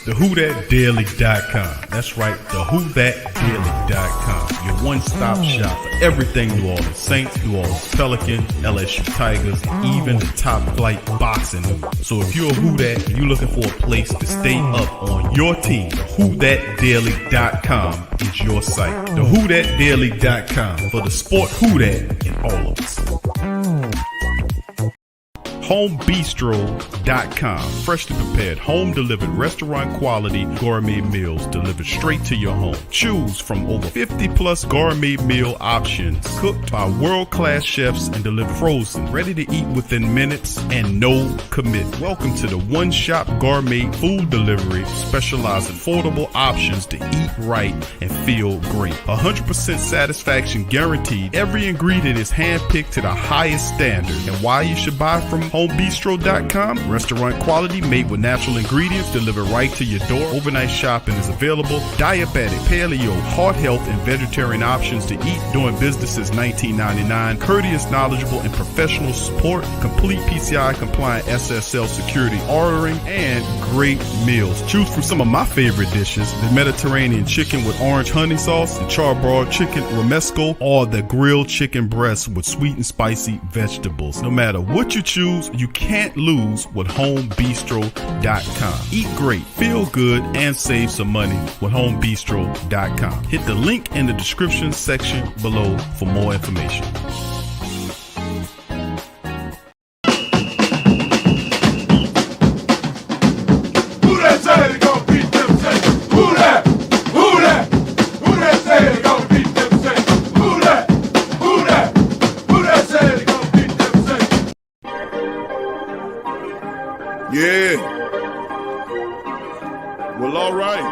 TheWhoThatDaily.com. That's right, TheWhoThatDaily.com. Your one-stop shop for everything New Orleans Saints, New Orleans Pelicans, LSU Tigers, even the top flight boxing news. So if you're a Who Dat and you're looking for a place to stay up on your team, TheWhoThatDaily.com is your site. TheWhoThatDaily.com for the sport Who Dat in all of us. HomeBistro.com. Freshly prepared, home-delivered, restaurant-quality gourmet meals delivered straight to your home. Choose from over 50-plus gourmet meal options cooked by world-class chefs and delivered frozen, ready to eat within minutes and no commit. Welcome to the one-shop gourmet food delivery, specializing affordable options to eat right and feel great. 100% satisfaction guaranteed. Every ingredient is handpicked to the highest standard. And why you should buy from HomeBistro.com? Restaurant quality, made with natural ingredients, delivered right to your door. Overnight shopping is available. Diabetic, paleo, heart health, and vegetarian options to eat. Doing business since 1999. Courteous, knowledgeable, and professional support. Complete PCI compliant SSL security ordering, and great meals. Choose from some of my favorite dishes: the Mediterranean chicken with orange honey sauce, the charbroiled chicken romesco, or the grilled chicken breast with sweet and spicy vegetables. No matter what you choose, you can't lose with HomeBistro.com. Eat great, feel good, and save some money with HomeBistro.com. Hit the link in the description section below for more information. Who that say they gonna beat them Saints? Who that? Who that? Who that say they gonna beat them Saints? Who that? Who that? Who that say they gonna beat them Saints? Yeah. Well, all right.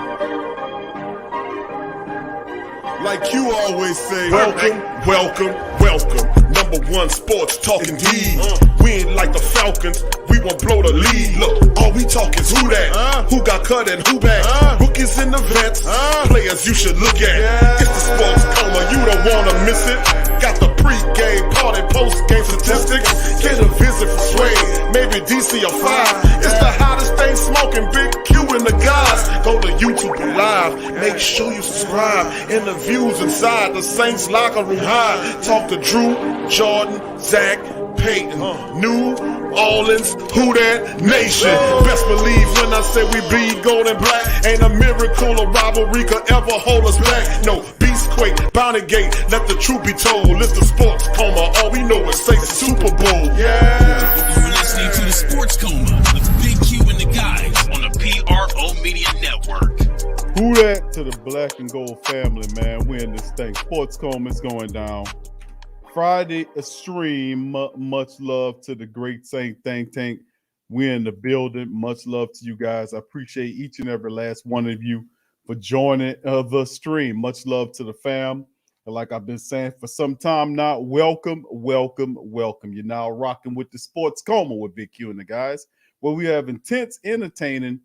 Like you always say, welcome, welcome, welcome. Number one sports talking D. We ain't like the Falcons, we won't blow the lead. Look, all we talk is who that, who got cut and who back. Rookies and the vets, players you should look at. It's the sports coma, you don't wanna miss it. Got the pre-game, party, post-game statistics. Get a visit for Sway, maybe DC or 5. It's the hottest thing smoking, Big Q and the guys. Go to YouTube Live, make sure you subscribe. Interviews inside the Saints locker room high. Talk to Drew, Jordan, Zach, Peyton, New Orleans, Who Dat Nation. Best believe when I say we bleed gold and black. Ain't a miracle or rivalry could ever hold us back. No, Beastquake, Bounty Gate, let the truth be told. It's the sports coma, all we know is say Super Bowl. Yeah. You're listening to the Sports Coma with Big Q and the guys on the PRO Media Network. Who that to the black and gold family, man. We in this thing. Sports Coma is going down. Friday a stream. Much love to the great Saint Think Tank. We're in the building. Much love to you guys. I appreciate each and every last one of you for joining the stream. Much love to the fam. And like I've been saying for some time now, welcome, welcome, welcome. You're now rocking with the Sports Coma with Big Q and the guys, where we have intense, entertaining,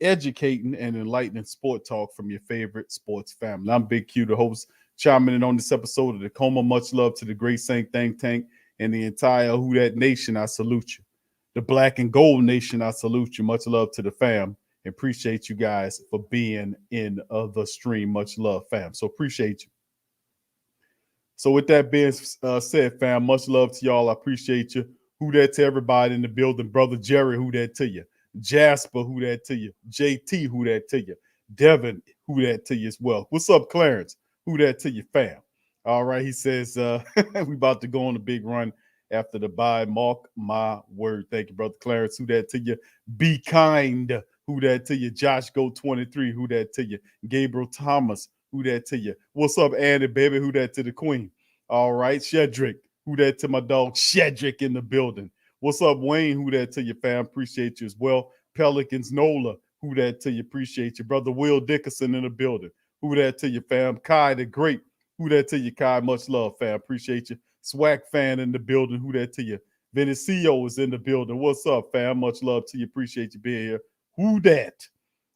educating, and enlightening sport talk from your favorite sports family. I'm Big Q, the host, chiming in on this episode of the Coma. Much love to the great Saint Think Tank and the entire Who Dat Nation. I salute you. The Black and Gold Nation, I salute you. Much love to the fam. And appreciate you guys for being in the stream. Much love, fam. So appreciate you. So with that being said, fam, much love to y'all. I appreciate you. Who that to everybody in the building. Brother Jerry, who that to you. Jasper, who that to you. JT, who that to you. Devin, who that to you as well. What's up, Clarence? Who that to you, fam? All right, he says we about to go on a big run after the bye. Mark my word. Thank you, Brother Clarence. Who that to you? Be kind. Who that to you? Josh Go 23. Who that to you? Gabriel Thomas. Who that to you? What's up, Andy, baby? Who that to the queen? All right, Shedrick. Who that to my dog Shedrick in the building? What's up, Wayne? Who that to you, fam? Appreciate you as well. Pelicans Nola. Who that to you? Appreciate you. Brother Will Dickerson in the building. Who that to you, fam? Kai the Great. Who that to you, Kai? Much love, fam. Appreciate you. Swag fan in the building. Who that to you? Vinicio is in the building. What's up, fam? Much love to you. Appreciate you being here. Who that?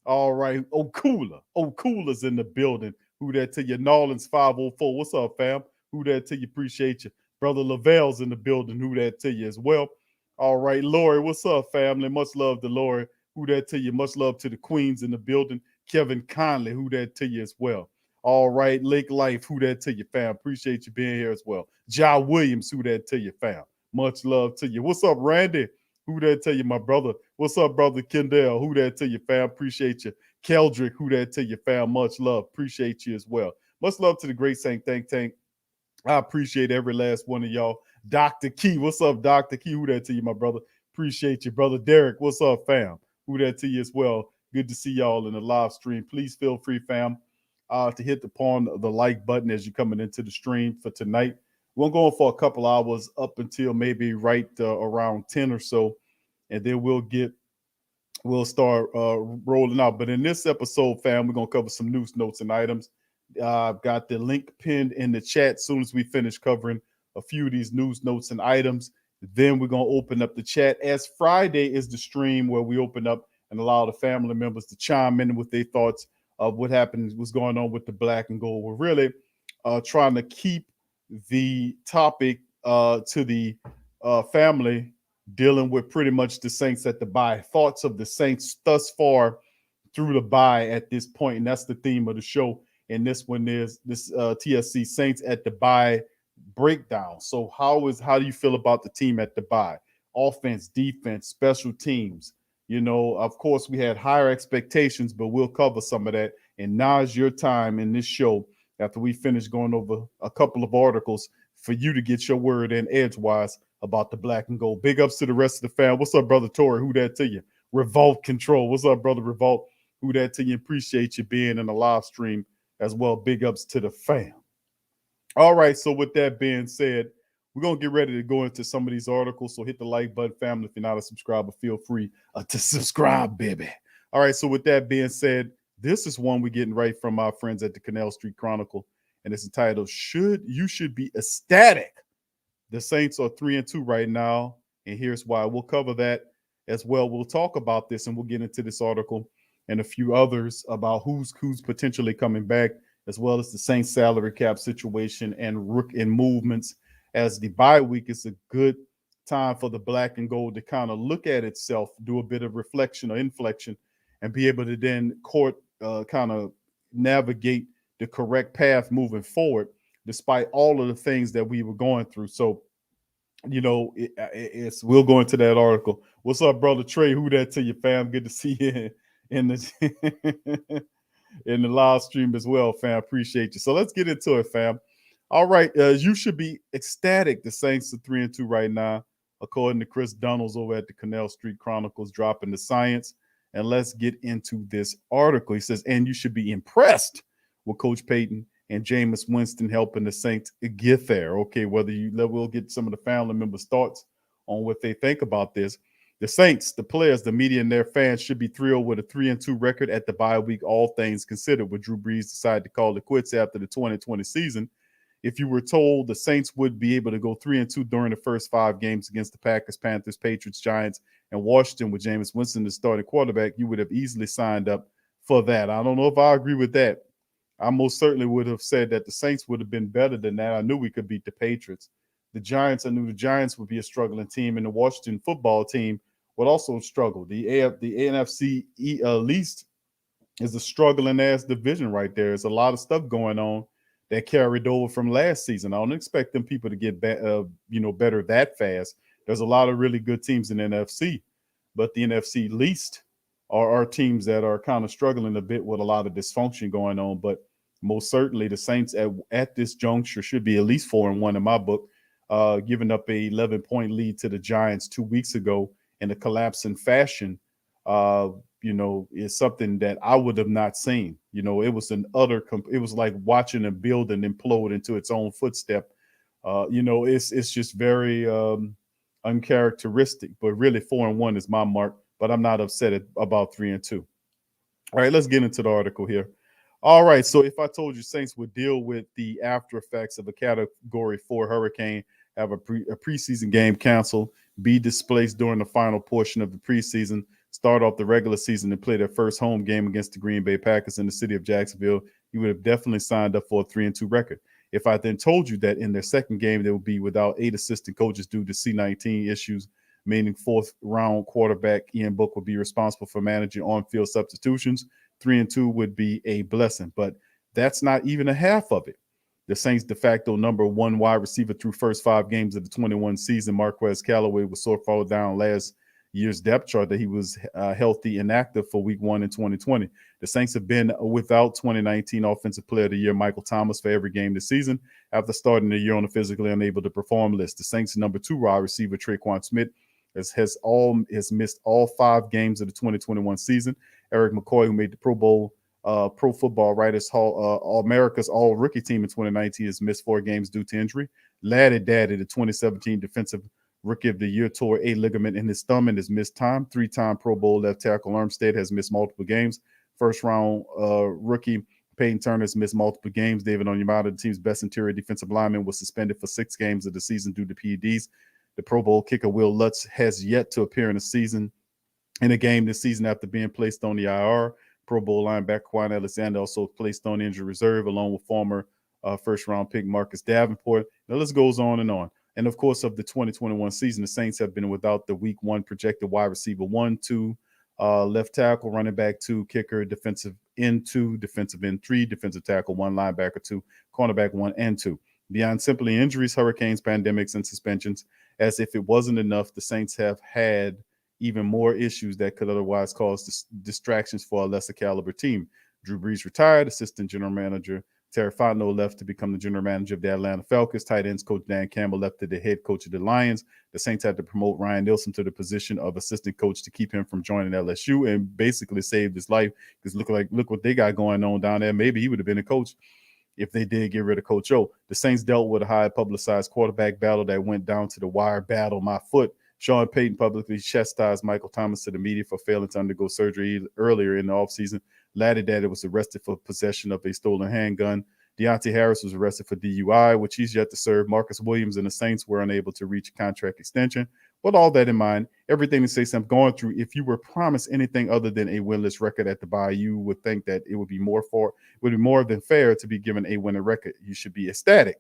All right. Okula. Okula's in the building. Who that to you? Nolans 504. What's up, fam? Who that to you? Appreciate you. Brother Lavelle's in the building. Who that to you as well? All right. Lori, what's up, family? Much love to Lori. Who that to you? Much love to the Queens in the building. Kevin Conley, who that to you as well. All right, Lake Life, who that to you, fam? Appreciate you being here as well. Ja Williams, who that to you, fam? Much love to you. What's up, Randy? Who that to you, my brother? What's up, brother Kendall? Who that to you, fam? Appreciate you. Keldrick, who that to you, fam? Much love. Appreciate you as well. Much love to the Great Saint Think Tank. I appreciate every last one of y'all. Dr. Key, what's up, Dr. Key? Who that to you, my brother? Appreciate you, brother Derek. What's up, fam? Who that to you as well? Good to see y'all in the live stream. Please feel free, fam, to hit the like button as you're coming into the stream for tonight. We're going for a couple hours up until maybe right around 10 or so, and then we'll start rolling out. But in this episode, fam, we're going to cover some news, notes, and items. I've got the link pinned in the chat as soon as we finish covering a few of these news, notes, and items. Then we're going to open up the chat, as Friday is the stream where we open up and allow the family members to chime in with their thoughts of what happened, what's going on with the black and gold. We're really trying to keep the topic to the family dealing with pretty much the Saints at the bye. Thoughts of the Saints thus far through the bye at this point, and that's the theme of the show. And this one is this TSC Saints at the bye breakdown. So how do you feel about the team at the bye? Offense, defense, special teams. You know, of course, we had higher expectations, but we'll cover some of that. And now's your time in this show, after we finish going over a couple of articles, for you to get your word in edgewise about the black and gold. Big ups to the rest of the fam. What's up, brother Tori? Who that to you? Revolt Control. What's up, brother Revolt? Who that to you? Appreciate you being in the live stream as well. Big ups to the fam. All right, so with that being said, we're going to get ready to go into some of these articles. So hit the like button, family. If you're not a subscriber, feel free to subscribe, baby. All right, so with that being said, this is one we're getting right from our friends at the Canal Street Chronicle, and it's entitled, You Should Be Ecstatic. The Saints are 3-2 right now, and here's why. We'll cover that as well. We'll talk about this, and we'll get into this article and a few others about who's potentially coming back, as well as the Saints salary cap situation and movements. As the bye week is a good time for the black and gold to kind of look at itself, do a bit of reflection or inflection, and be able to then kind of navigate the correct path moving forward, despite all of the things that we were going through. So, you know, we'll go into that article. What's up, brother Trey? Who that to you, fam? Good to see you in the in the live stream as well, fam. Appreciate you. So let's get into it, fam. All right, you should be ecstatic. The Saints are 3-2 right now, according to Chris Donalds over at the Canal Street Chronicles, dropping the science. And let's get into this article. He says, and you should be impressed with Coach Payton and Jameis Winston helping the Saints get there. Okay, we'll get some of the family members' thoughts on what they think about this. The Saints, the players, the media, and their fans should be thrilled with a 3-2 record at the bye week, all things considered, when Drew Brees decided to call it quits after the 2020 season. If you were told the Saints would be able to go 3-2 during the first 5 games against the Packers, Panthers, Patriots, Giants, and Washington with Jameis Winston as starting quarterback, you would have easily signed up for that. I don't know if I agree with that. I most certainly would have said that the Saints would have been better than that. I knew we could beat the Patriots. The Giants, I knew the Giants would be a struggling team, and the Washington football team would also struggle. The NFC East is a struggling ass division right there. There's a lot of stuff going on that carried over from last season. I don't expect them people to get better that fast. There's a lot of really good teams in the NFC, but the NFC least are teams that are kind of struggling a bit with a lot of dysfunction going on. But most certainly the Saints at this juncture should be at least 4-1 in my book, giving up a 11-point lead to the Giants 2 weeks ago in a collapsing fashion. Is something that I would have not seen. It was it was like watching a building implode into its own footstep. It's just very uncharacteristic, but really 4-1 is my mark, but I'm not upset about 3-2. All right, let's get into the article here. All right, so if I told you Saints would deal with the after effects of a Category 4 hurricane, have a preseason game canceled, be displaced during the final portion of the preseason, start off the regular season and play their first home game against the Green Bay Packers in the city of Jacksonville, you would have definitely signed up for a 3-2 record. If I then told you that in their second game, they would be without 8 assistant coaches due to C-19 issues, meaning 4th-round quarterback Ian Book would be responsible for managing on-field substitutions. 3-2 would be a blessing, but that's not even a half of it. The Saints' de facto number 1 wide receiver through first 5 games of the 21 season, Marquez Callaway, was so far down last year's depth chart that he was healthy and active for week 1 in 2020. The Saints have been without 2019 Offensive Player of the Year Michael Thomas for every game this season after starting the year on a physically unable to perform list. The Saints' number 2 wide receiver Traquan Smith has missed all 5 games of the 2021 season. Eric McCoy, who made the Pro Bowl Pro Football Writers Hall America's All Rookie Team in 2019, has missed 4 games due to injury. Laddie Daddy, the 2017 Defensive Rookie of the Year, tore a ligament in his thumb and has missed time. 3-time Pro Bowl left tackle Armstead has missed multiple games. First-round rookie Peyton Turner has missed multiple games. David Onyemata, the team's best interior defensive lineman, was suspended for 6 games of the season due to PEDs. The Pro Bowl kicker Will Lutz has yet to appear in a game this season after being placed on the IR. Pro Bowl linebacker Quan Alexander also placed on injury reserve, along with former first-round pick Marcus Davenport. The list goes on and on. And, of course, of the 2021 season, the Saints have been without the week 1 projected wide receiver 1, 2, left tackle, running back 2, kicker, defensive end 2, defensive end 3, defensive tackle 1, linebacker 2, cornerback 1 and 2. Beyond simply injuries, hurricanes, pandemics, and suspensions, as if it wasn't enough, the Saints have had even more issues that could otherwise cause distractions for a lesser caliber team. Drew Brees retired, assistant general manager Terry Fontenot left to become the general manager of the Atlanta Falcons. Tight ends coach Dan Campbell left to the head coach of the Lions. The Saints had to promote Ryan Nielsen to the position of assistant coach to keep him from joining LSU and basically saved his life, because look what they got going on down there. Maybe he would have been a coach if they did get rid of Coach O. The Saints dealt with a high publicized quarterback battle that went down to the wire. Battle my foot. Sean Payton publicly chastised Michael Thomas to the media for failing to undergo surgery earlier in the offseason. Laddie Daddy was arrested for possession of a stolen handgun. Deontay Harris was arrested for DUI, which he's yet to serve. Marcus Williams and the Saints were unable to reach a contract extension. With all that in mind, everything the Saints have gone through, if you were promised anything other than a winless record at the bye, you would think that it would be more than fair to be given a winning record. You should be ecstatic.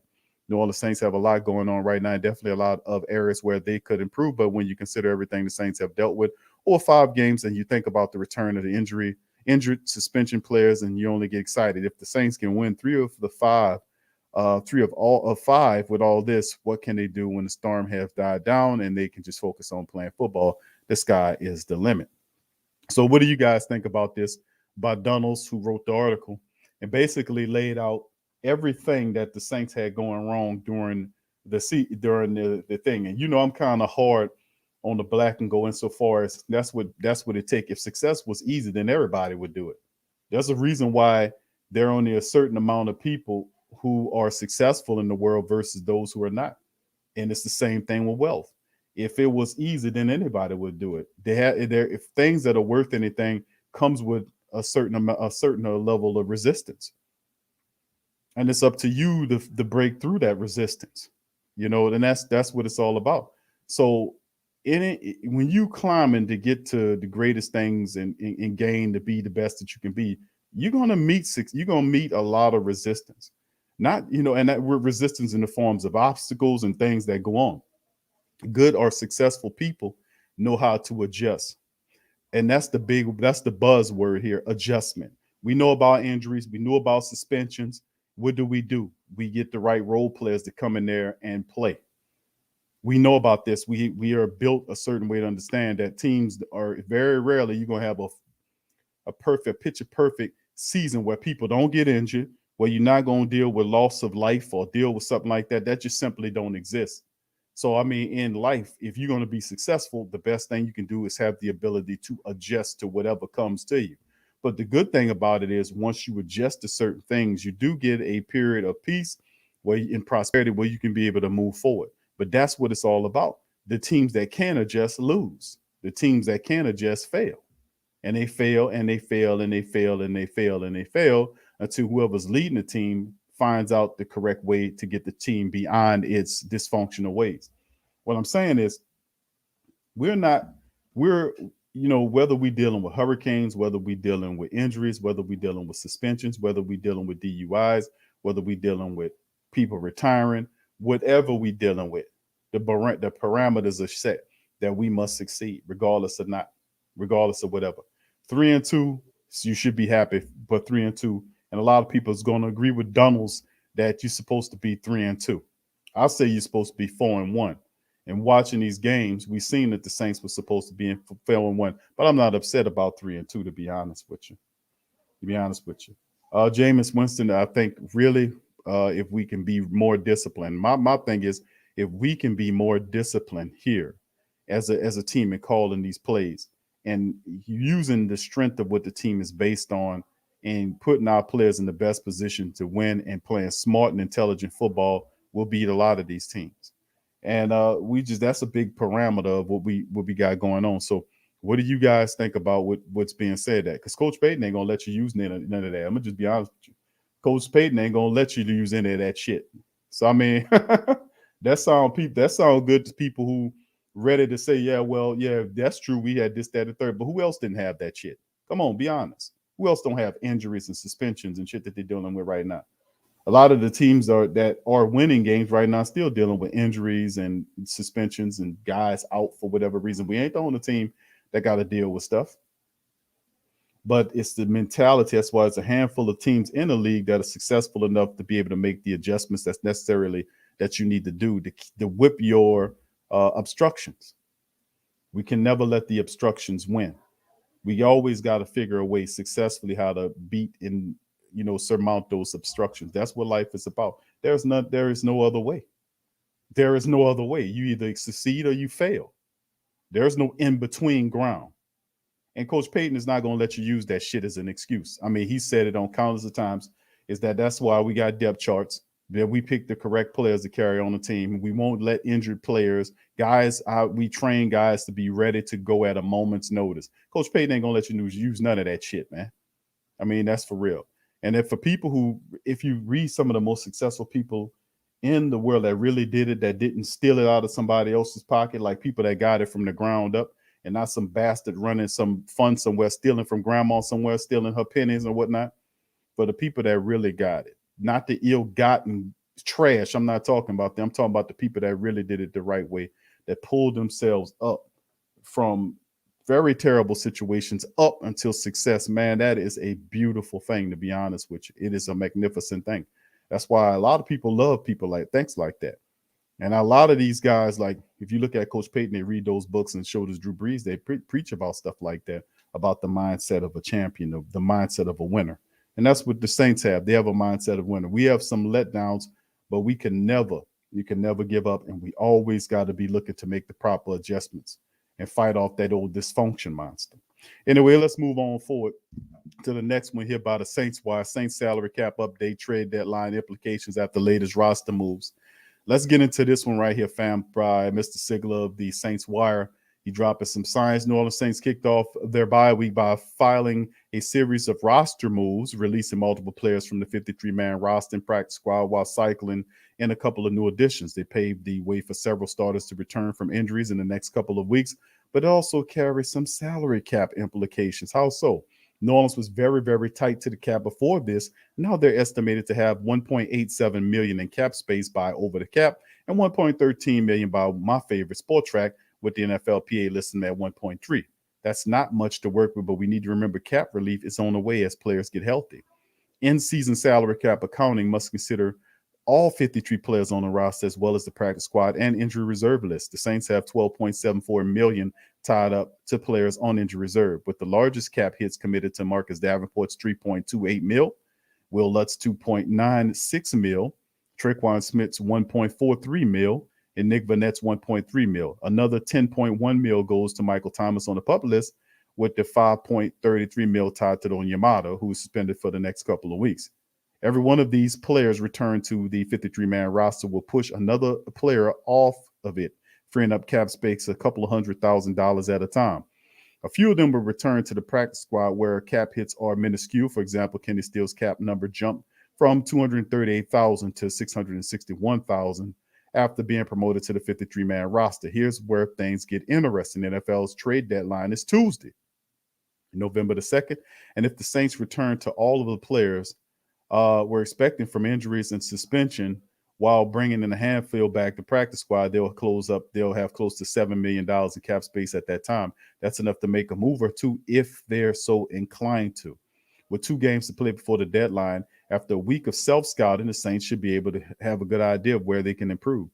New Orleans Saints have a lot going on right now, and definitely a lot of areas where they could improve. But when you consider everything the Saints have dealt with, or 5 games, and you think about the return of the injured suspension players, and you only get excited. If the Saints can win 3 of 5 with all this, what can they do when the storm has died down and they can just focus on playing football? The sky is the limit. So what do you guys think about this? By Donalds, who wrote the article and basically laid out everything that the Saints had going wrong during the thing. And I'm kind of hard on the black and go insofar as that's what it takes. If success was easy, then everybody would do it. There's a reason why there are only a certain amount of people who are successful in the world versus those who are not. And it's the same thing with wealth. If it was easy, then anybody would do it. If things that are worth anything comes with a certain level of resistance. And it's up to you to break through that resistance, and that's what it's all about. So when you climbing to get to the greatest things and gain to be the best that you can be, you're gonna meet a lot of resistance. Not, and that resistance in the forms of obstacles and things that go on. Good or successful people know how to adjust. And that's the buzzword here, adjustment. We know about injuries, we know about suspensions. What do? We get the right role players to come in there and play. We know about this. We are built a certain way to understand that teams are very rarely you're going to have a picture perfect season where people don't get injured, where you're not going to deal with loss of life or deal with something like that. That just simply don't exist. So, in life, if you're going to be successful, the best thing you can do is have the ability to adjust to whatever comes to you. But the good thing about it is once you adjust to certain things, you do get a period of peace in prosperity where you can be able to move forward. But that's what it's all about. The teams that can adjust lose. The teams that can adjust fail. And they fail and they fail and they fail and they fail and they fail until whoever's leading the team finds out the correct way to get the team beyond its dysfunctional ways. What I'm saying is whether we're dealing with hurricanes, whether we're dealing with injuries, whether we're dealing with suspensions, whether we're dealing with DUIs, whether we're dealing with people retiring, whatever we're dealing with, the parameters are set. that we must succeed, regardless of whatever. 3-2, so you should be happy, but 3-2, and a lot of people is going to agree with Donald's that you're supposed to be 3-2. I'll say you're supposed to be 4-1. And watching these games, we've seen that the Saints were supposed to be in 4-1, but I'm not upset about 3-2, to be honest with you. Jameis Winston, I think really, if we can be more disciplined. My thing is, if we can be more disciplined here as a team and calling these plays and using the strength of what the team is based on and putting our players in the best position to win and playing smart and intelligent football, we'll beat a lot of these teams. And that's a big parameter of what we got going on. So what do you guys think about what's being said? That because Coach Payton ain't gonna let you use none of that. I'm gonna just be honest with you. Coach Payton ain't gonna let you use any of that shit. So I mean, that sound good to people who ready to say, yeah, well, yeah, that's true. We had this, that, and third, but who else didn't have that shit? Come on, be honest. Who else don't have injuries and suspensions and shit that they're dealing with right now? A lot of the teams that are winning games right now still dealing with injuries and suspensions and guys out for whatever reason. We ain't the only team that got to deal with stuff. But it's the mentality. That's why it's a handful of teams in the league that are successful enough to be able to make the adjustments that's necessarily that you need to do to whip your obstructions. We can never let the obstructions win. We always got to figure a way successfully how to beat and surmount those obstructions. That's what life is about. There is no other way. There is no other way. You either succeed or you fail. There's no in between ground. And Coach Payton is not going to let you use that shit as an excuse. I mean, he said it on countless of times. That's why we got depth charts. That we pick the correct players to carry on the team. We won't let injured players, we train guys to be ready to go at a moment's notice. Coach Payton ain't going to let you use none of that shit, man. I mean, that's for real. And if you read some of the most successful people in the world that really did it, that didn't steal it out of somebody else's pocket, like people that got it from the ground up, and not some bastard running some fund somewhere, stealing from grandma somewhere, stealing her pennies and whatnot. For the people that really got it, not the ill-gotten trash. I'm not talking about them. I'm talking about the people that really did it the right way, that pulled themselves up from very terrible situations up until success. Man, that is a beautiful thing, to be honest with you. It is a magnificent thing. That's why a lot of people love people like things like that. And a lot of these guys, like if you look at Coach Payton, they read those books and show us Drew Brees, they preach about stuff like that, about the mindset of a champion, of the mindset of a winner. And that's what the Saints have. They have a mindset of winner. We have some letdowns, but you can never give up. And we always got to be looking to make the proper adjustments and fight off that old dysfunction monster. Anyway, let's move on forward to the next one here by the Saints. Why Saints salary cap update, trade deadline implications after latest roster moves. Let's get into this one right here, fam, by Mr. Sigler of the Saints Wire. He dropping some signs. New Orleans Saints kicked off their bye week by filing a series of roster moves, releasing multiple players from the 53-man roster and practice squad while cycling in a couple of new additions. They paved the way for several starters to return from injuries in the next couple of weeks, but also carry some salary cap implications. How so? New Orleans was very, very tight to the cap before this. Now they're estimated to have $1.87 million in cap space by over the cap and $1.13 million by my favorite Sport Track, with the NFLPA listing at 1.3. That's not much to work with, but we need to remember cap relief is on the way as players get healthy. In-season salary cap accounting must consider all 53 players on the roster as well as the practice squad and injury reserve list. The Saints have $12.74 million tied up to players on injury reserve, with the largest cap hits committed to Marcus Davenport's $3.28 million, Will Lutz's $2.96 million, Tre'Quan Smith's $1.43 million, and Nick Vanette's $1.3 million. Another $10.1 million goes to Michael Thomas on the pup list, with the $5.33 million tied to Onyemata, who is suspended for the next couple of weeks. Every one of these players returned to the 53-man roster will push another player off of it, freeing up cap space a couple of $100,000 at a time. A few of them will return to the practice squad where cap hits are minuscule. For example, Kenny Steele's cap number jumped from $238,000 to $661,000 after being promoted to the 53-man roster. Here's where things get interesting. NFL's trade deadline is Tuesday, November the 2nd. And if the Saints return to all of the players we're expecting from injuries and suspension, while bringing in a handful back to practice squad, they'll have close to $7 million in cap space at that time. That's enough to make a move or two if they're so inclined to. With 2 games to play before the deadline, after a week of self-scouting, the Saints should be able to have a good idea of where they can improve.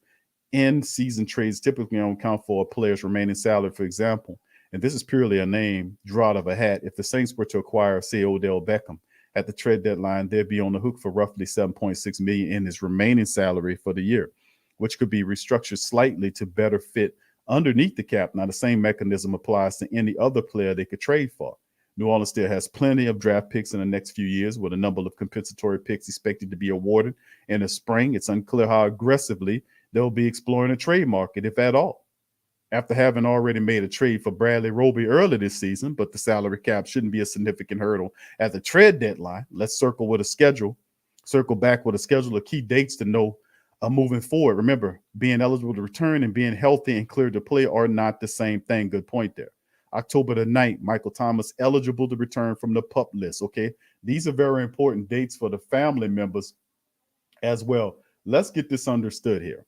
In-season trades typically don't count for a player's remaining salary, for example, and this is purely a name draw out of a hat. If the Saints were to acquire, say, Odell Beckham at the trade deadline, they'd be on the hook for roughly $7.6 million in his remaining salary for the year, which could be restructured slightly to better fit underneath the cap. Now, the same mechanism applies to any other player they could trade for. New Orleans still has plenty of draft picks in the next few years, with a number of compensatory picks expected to be awarded in the spring. It's unclear how aggressively they'll be exploring a trade market, if at all. After having already made a trade for Bradley Roby early this season, but the salary cap shouldn't be a significant hurdle at the trade deadline. Let's circle back with a schedule of key dates to know moving forward. Remember, being eligible to return and being healthy and cleared to play are not the same thing. Good point there. October the 9th, Michael Thomas eligible to return from the PUP list. Okay, these are very important dates for the family members as well. Let's get this understood here.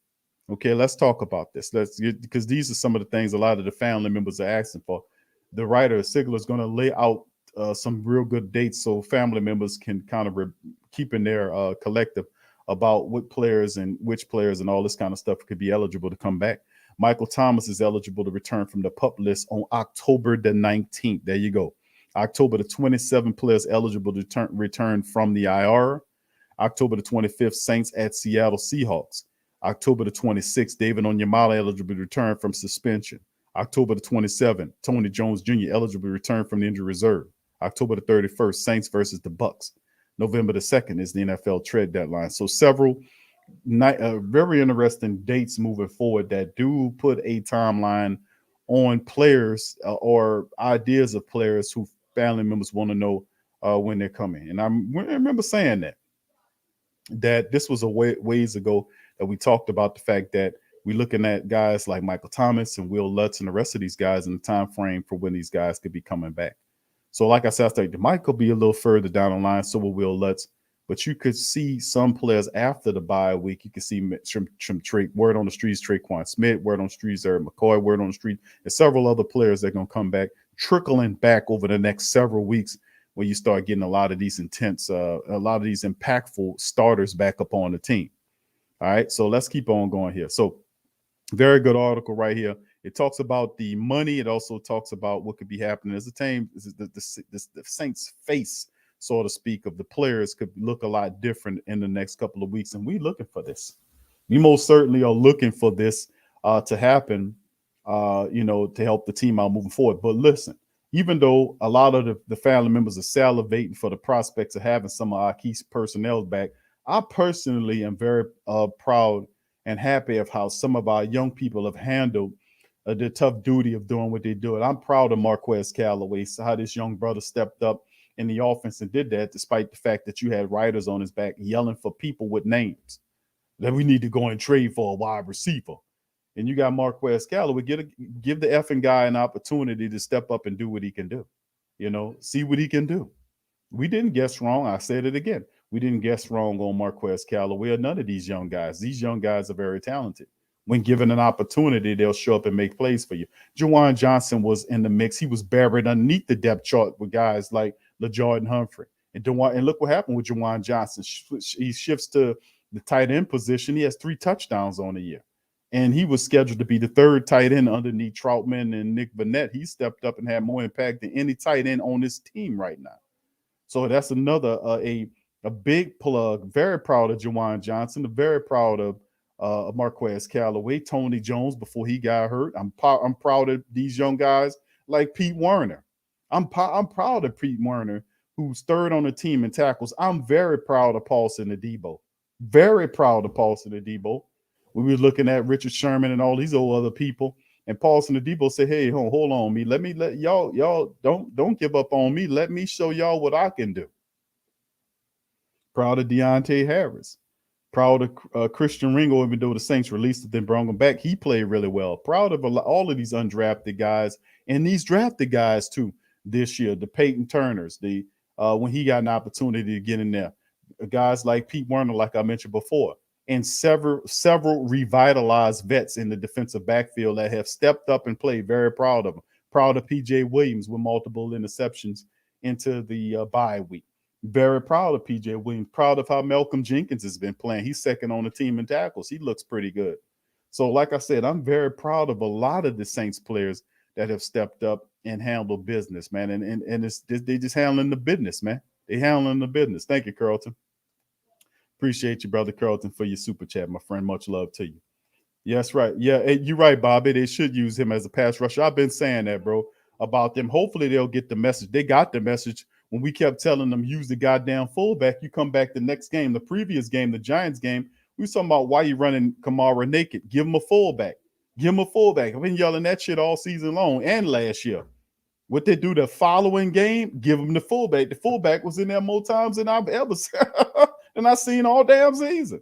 Okay, let's talk about this. Because these are some of the things a lot of the family members are asking for. The writer Sigler is going to lay out some real good dates so family members can kind of keep in their collective about what players and which players and all this kind of stuff could be eligible to come back. Michael Thomas is eligible to return from the PUP list on October the 19th. There you go. October the 27th, players eligible to return from the IR. October the 25th, Saints at Seattle Seahawks. October the 26th, David Onyemata eligible to return from suspension. October the 27th, Tony Jones Jr. eligible to return from the injury reserve. October the 31st, Saints versus the Bucks. November the 2nd is the NFL trade deadline. So several very interesting dates moving forward that do put a timeline on players or ideas of players who family members want to know when they're coming. And I remember saying that this was a ways ago that we talked about the fact that we're looking at guys like Michael Thomas and Will Lutz and the rest of these guys in the time frame for when these guys could be coming back. So like I said, I think Mike will be a little further down the line, so will Lutz. But you could see some players after the bye week. You could see word on the streets, Traquan Smith, word on the streets, Eric McCoy, word on the street, and several other players that are going to come back, trickling back over the next several weeks when you start getting a lot of these impactful starters back up on the team. All right, so let's keep on going here. So very good article right here. It talks about the money. It also talks about what could be happening as a team. The Saints face, so to speak, of the players could look a lot different in the next couple of weeks. And we're looking for this. We most certainly are looking for this to happen, to help the team out moving forward. But listen, even though a lot of the family members are salivating for the prospects of having some of our key personnel back, I personally am very proud and happy of how some of our young people have handled the tough duty of doing what they do. And I'm proud of Marquez Callaway, how this young brother stepped up in the offense and did that, despite the fact that you had writers on his back yelling for people with names that we need to go and trade for a wide receiver. And you got Marquez Callaway, give the effing guy an opportunity to step up and do what he can do. See what he can do. We didn't guess wrong. I said it again. We didn't guess wrong on Marquez Callaway or none of these young guys. These young guys are very talented. When given an opportunity, they'll show up and make plays for you. Juwan Johnson was in the mix. He was buried underneath the depth chart with guys like LaJordan Humphrey. And look what happened with Juwan Johnson. He shifts to the tight end position. He has 3 touchdowns on the year. And he was scheduled to be the 3rd tight end underneath Troutman and Nick Vannett. He stepped up and had more impact than any tight end on this team right now. So that's another a big plug. Very proud of Juwan Johnson. Very proud of Marquez Callaway, Tony Jones before he got hurt. I'm proud of these young guys like Pete Werner. I'm proud of Pete Werner, who's 3rd on the team in tackles. I'm very proud of Paulson Adebo. Very proud of Paulson Adebo. We were looking at Richard Sherman and all these old other people, and Paulson Adebo said, "Hey, hold on, me. Let y'all don't give up on me. Let me show y'all what I can do." Proud of Deontay Harris. Proud of Christian Ringo, even though the Saints released it, then brought him back. He played really well. Proud of all of these undrafted guys and these drafted guys too this year. The Peyton Turners, when he got an opportunity to get in there. Guys like Pete Werner, like I mentioned before. and several revitalized vets in the defensive backfield that have stepped up and played. Very proud of them. Proud of PJ Williams with multiple interceptions into the bye week. Very proud of PJ Williams. Proud of how Malcolm Jenkins has been playing. He's second on the team in tackles. He looks pretty good. So, like I said, I'm very proud of a lot of the Saints players that have stepped up and handled business, man. And they just handling the business, man. They handling the business. Thank you, Carlton. Appreciate you, brother Carlton, for your super chat, my friend. Much love to you. Yes, right. Yeah, you're right, Bobby. They should use him as a pass rusher. I've been saying that, bro, about them. Hopefully they'll get the message. They got the message when we kept telling them use the goddamn fullback. You come back the next game, the previous game, the Giants game, we were talking about why you running Kamara naked. Give him a fullback. Give him a fullback. I've been yelling that shit all season long and last year. What they do the following game, give him the fullback. The fullback was in there more times than I've ever than I've seen all damn season.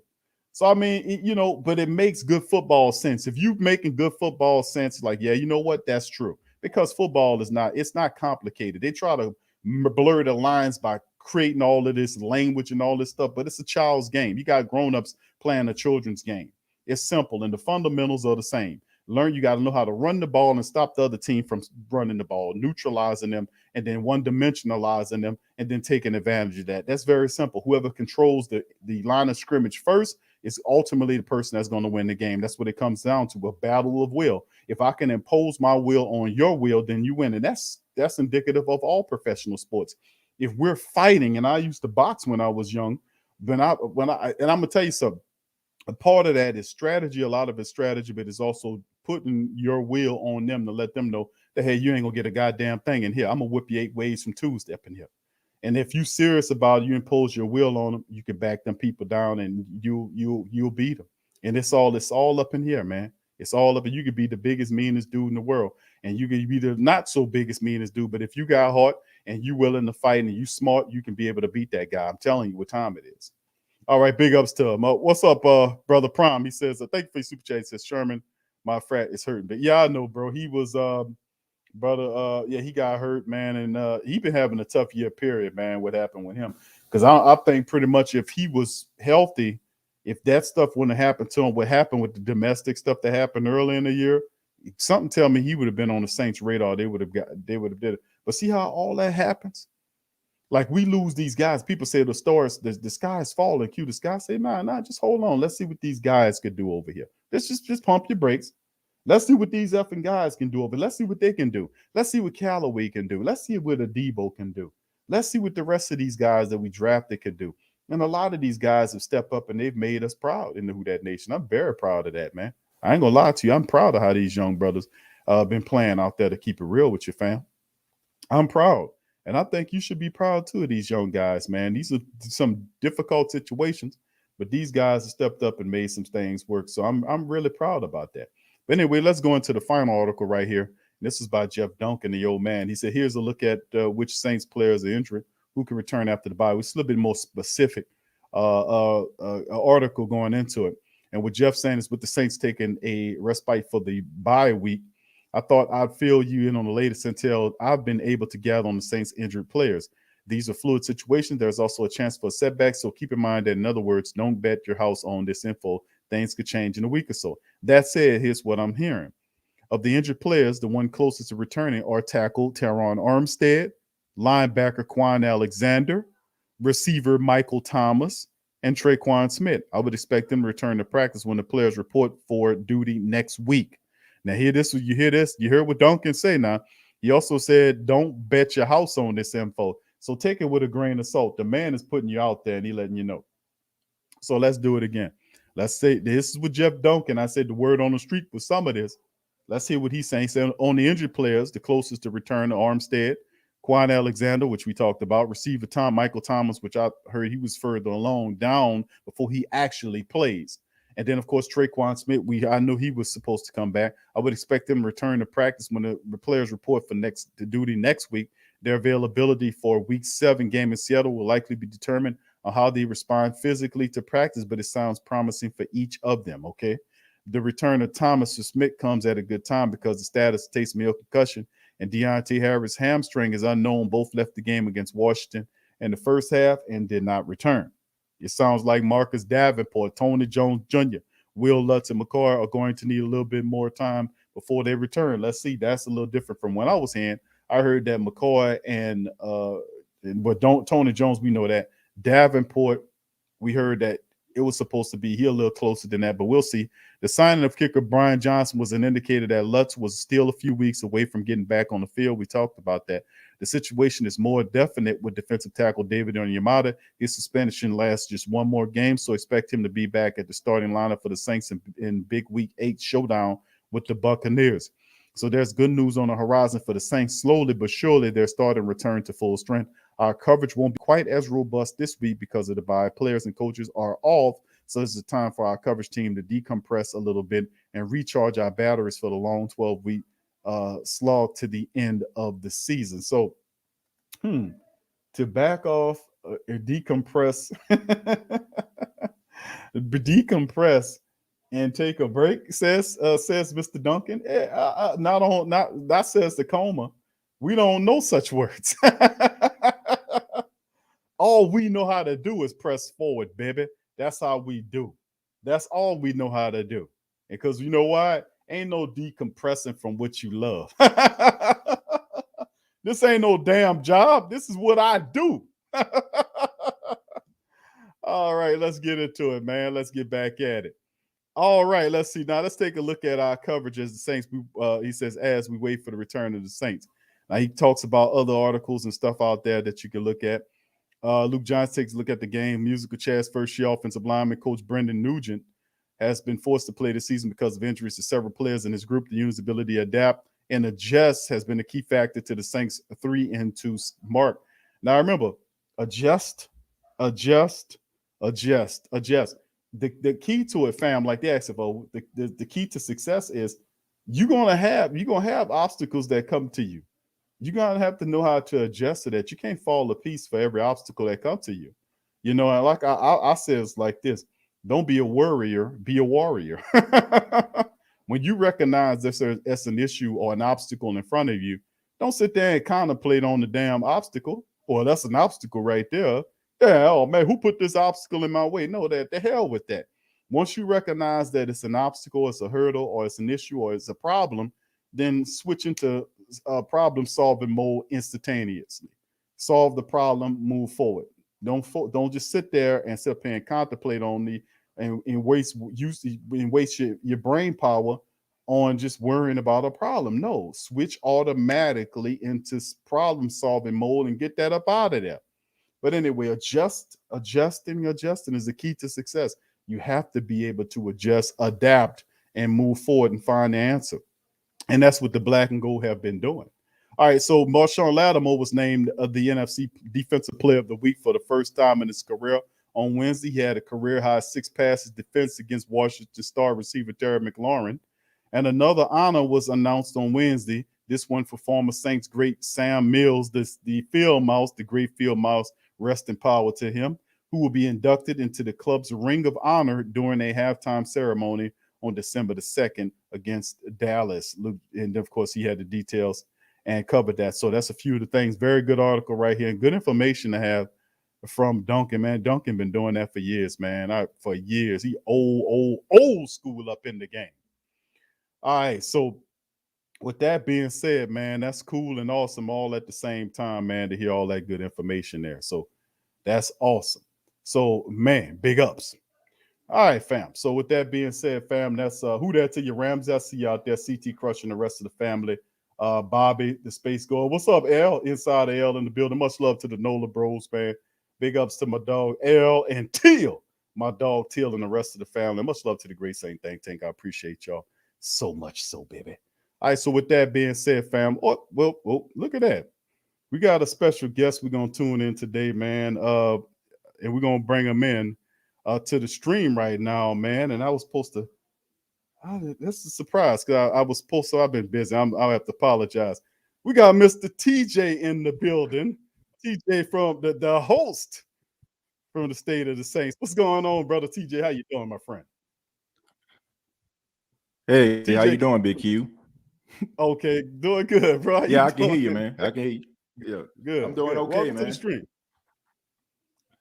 So, I mean, you know, but it makes good football sense. If you're making good football sense, like, yeah, you know what? That's true. Because football is not, it's not complicated. They try to blur the lines by creating all of this language and all this stuff, but it's a child's game. You got grown-ups playing a children's game. It's simple, and the fundamentals are the same. Learn, you got to know how to run the ball and stop the other team from running the ball, neutralizing them, and then one-dimensionalizing them, and then taking advantage of that. That's very simple. Whoever controls the line of scrimmage first is ultimately the person that's going to win the game. That's what it comes down to, a battle of will. If I can impose my will on your will, then you win. And that's indicative of all professional sports. If we're fighting, and I used to box when I was young, and I'm going to tell you something. A part of that is strategy. A lot of it's strategy, but it's also putting your will on them to let them know that, hey, you ain't gonna get a goddamn thing in here. I'm gonna whip you 8 ways from two-step in here. And if you serious about it, you impose your will on them, you can back them people down, and you'll beat them. And it's all up in here, man. It's all up. And you could be the biggest, meanest dude in the world, and you can be the not so biggest, meanest dude. But if you got heart and you willing to fight and you smart, you can be able to beat that guy. I'm telling you what time it is. All right, big ups to him. What's up, brother Prime? He says, thank you for your super chat. He says, Sherman, my frat is hurting. But yeah, I know, bro. He was brother, he got hurt, man, and he been having a tough year, period, man. What happened with him? Because I think pretty much if he was healthy, if that stuff wouldn't have happened to him, what happened with the domestic stuff that happened early in the year, something tell me he would have been on the Saints' radar. They would have did it. But see how all that happens? Like, we lose these guys. People say the sky is falling. Q, the sky. Say, nah, just hold on. Let's see what these guys could do over here. Let's just pump your brakes. Let's see what these effing guys can do over. Let's see what they can do. Let's see what Callaway can do. Let's see what Adebo can do. Let's see what the rest of these guys that we drafted could do. And a lot of these guys have stepped up and they've made us proud in the Who Dat Nation. I'm very proud of that, man. I ain't gonna lie to you. I'm proud of how these young brothers been playing out there, to keep it real with you, fam. I'm proud. And I think you should be proud too of these young guys, man. These are some difficult situations, but these guys have stepped up and made some things work. So I'm really proud about that. But anyway, let's go into the final article right here. This is by Jeff Duncan, the old man. He said, here's a look at which Saints players are injured, who can return after the bye. It's a little bit more specific article going into it. And what Jeff saying is, with the Saints taking a respite for the bye week, I thought I'd fill you in on the latest intel I've been able to gather on the Saints' injured players. These are fluid situations. There's also a chance for a setback. So keep in mind that, in other words, don't bet your house on this info. Things could change in a week or so. That said, here's what I'm hearing. Of the injured players, the one closest to returning are tackle Teron Armstead, linebacker Quan Alexander, receiver Michael Thomas, and Traquan Smith. I would expect them to return to practice when the players report for duty next week. Now, you hear what Duncan say now. He also said, don't bet your house on this info. So take it with a grain of salt. The man is putting you out there and he's letting you know. So let's do it again. Let's say this is with Jeff Duncan. I said the word on the street with some of this. Let's hear what he's saying. He said, on the injured players, the closest to return to Armstead, Quan Alexander, which we talked about, receiver Michael Thomas, which I heard he was further along down before he actually plays. And then, of course, Traquan Smith, I knew he was supposed to come back. I would expect him to return to practice when the players report for duty next week. Their availability for Week 7 game in Seattle will likely be determined on how they respond physically to practice, but it sounds promising for each of them, okay? The return of Thomas or Smith comes at a good time because the status of Taysom Hill concussion and Deontay Harris hamstring is unknown. Both left the game against Washington in the first half and did not return. It sounds like Marcus Davenport, Tony Jones Jr., Will Lutz, and McCoy are going to need a little bit more time before they return. Let's see. That's a little different from when I was hearing. I heard that McCoy but don't Tony Jones, we know that. Davenport, we heard that it was supposed to be he a little closer than that, but we'll see. The signing of kicker Brian Johnson was an indicator that Lutz was still a few weeks away from getting back on the field. We talked about that. The situation is more definite with defensive tackle David Onyemata. His suspension lasts just one more game, so expect him to be back at the starting lineup for the Saints in big Week 8 showdown with the Buccaneers. So there's good news on the horizon for the Saints. Slowly but surely, they're starting to return to full strength. Our coverage won't be quite as robust this week because of the bye. Players and coaches are off, so this is a time for our coverage team to decompress a little bit and recharge our batteries for the long 12-week slog to the end of the season. So, to back off and decompress, decompress and take a break, says Mr. Duncan. That says the coma. We don't know such words. All we know how to do is press forward, baby. That's how we do. That's all we know how to do. And because you know why? Ain't no decompressing from what you love. This ain't no damn job. This is what I do. All right, let's get into it, man. Let's get back at it. All right, let's see. Now let's take a look at our coverage as the Saints. He says, as we wait for the return of the Saints. Now he talks about other articles and stuff out there that you can look at. Luke Johnson takes a look at the game. Musical Chairs first year offensive lineman coach Brendan Nugent has been forced to play this season because of injuries to several players in his group. The unit's ability to adapt and adjust has been a key factor to the Saints' 3-2 mark. Now remember, adjust. The key to it, fam, like the XFO, the key to success is you're gonna have obstacles that come to you. You're gonna have to know how to adjust to that. You can't fall a piece for every obstacle that comes to you. You know, and like I says like this: don't be a worrier, be a warrior. When you recognize this as an issue or an obstacle in front of you, don't sit there and contemplate on the damn obstacle. Or that's an obstacle right there. Yeah, oh man, who put this obstacle in my way? No, the hell with that. Once you recognize that it's an obstacle, it's a hurdle, or it's an issue, or it's a problem, then switch into problem solving mode instantaneously. Solve the problem, move forward. Don't just sit there and sit up here and contemplate on and waste your brain power on just worrying about a problem. No, switch automatically into problem solving mode and get that up out of there. But anyway, adjusting is the key to success. You have to be able to adjust, adapt, and move forward and find the answer. And that's what the black and gold have been doing. All right, so Marshawn Lattimore was named the NFC Defensive Player of the Week for the first time in his career. On Wednesday, he had a career-high 6 passes defense against Washington star receiver Terry McLaurin. And another honor was announced on Wednesday, this one for former Saints great Sam Mills, the field mouse, the great field mouse, rest in power to him, who will be inducted into the club's Ring of Honor during a halftime ceremony on December the 2nd against Dallas. And of course, he had the details and covered that. So that's a few of the things. Very good article right here. Good information to have from Duncan, man. Duncan been doing that for years, man. For years. He old school up in the game. All right. So with that being said, man, that's cool and awesome all at the same time, man, to hear all that good information there. So that's awesome. So, man, big ups. All right, fam. So with that being said, fam, that's who that to you, Ramsey. I see you out there, CT crushing the rest of the family. Bobby, the space goer. What's up, L? Inside of L in the building. Much love to the Nola Bros, man. Big ups to my dog, L, and Teal. My dog, Teal, and the rest of the family. Much love to the Great Saint Think Tank. I appreciate y'all so much, so baby. All right, so with that being said, fam, well, look at that. We got a special guest we're going to tune in today, man, and we're going to bring him in to the stream right now, man, and I was supposed to, this is a surprise, because I was supposed to, I've been busy, I'll have to apologize. We got Mr. TJay in the building, TJay from the host from the State of the Saints. What's going on, brother TJay? How you doing, my friend? Hey, TJay, how you doing, Big Q? Okay, doing good, bro. Yeah, I can hear you, man. I can hear you. Yeah, good. I'm doing good. okay, Welcome man. to the stream.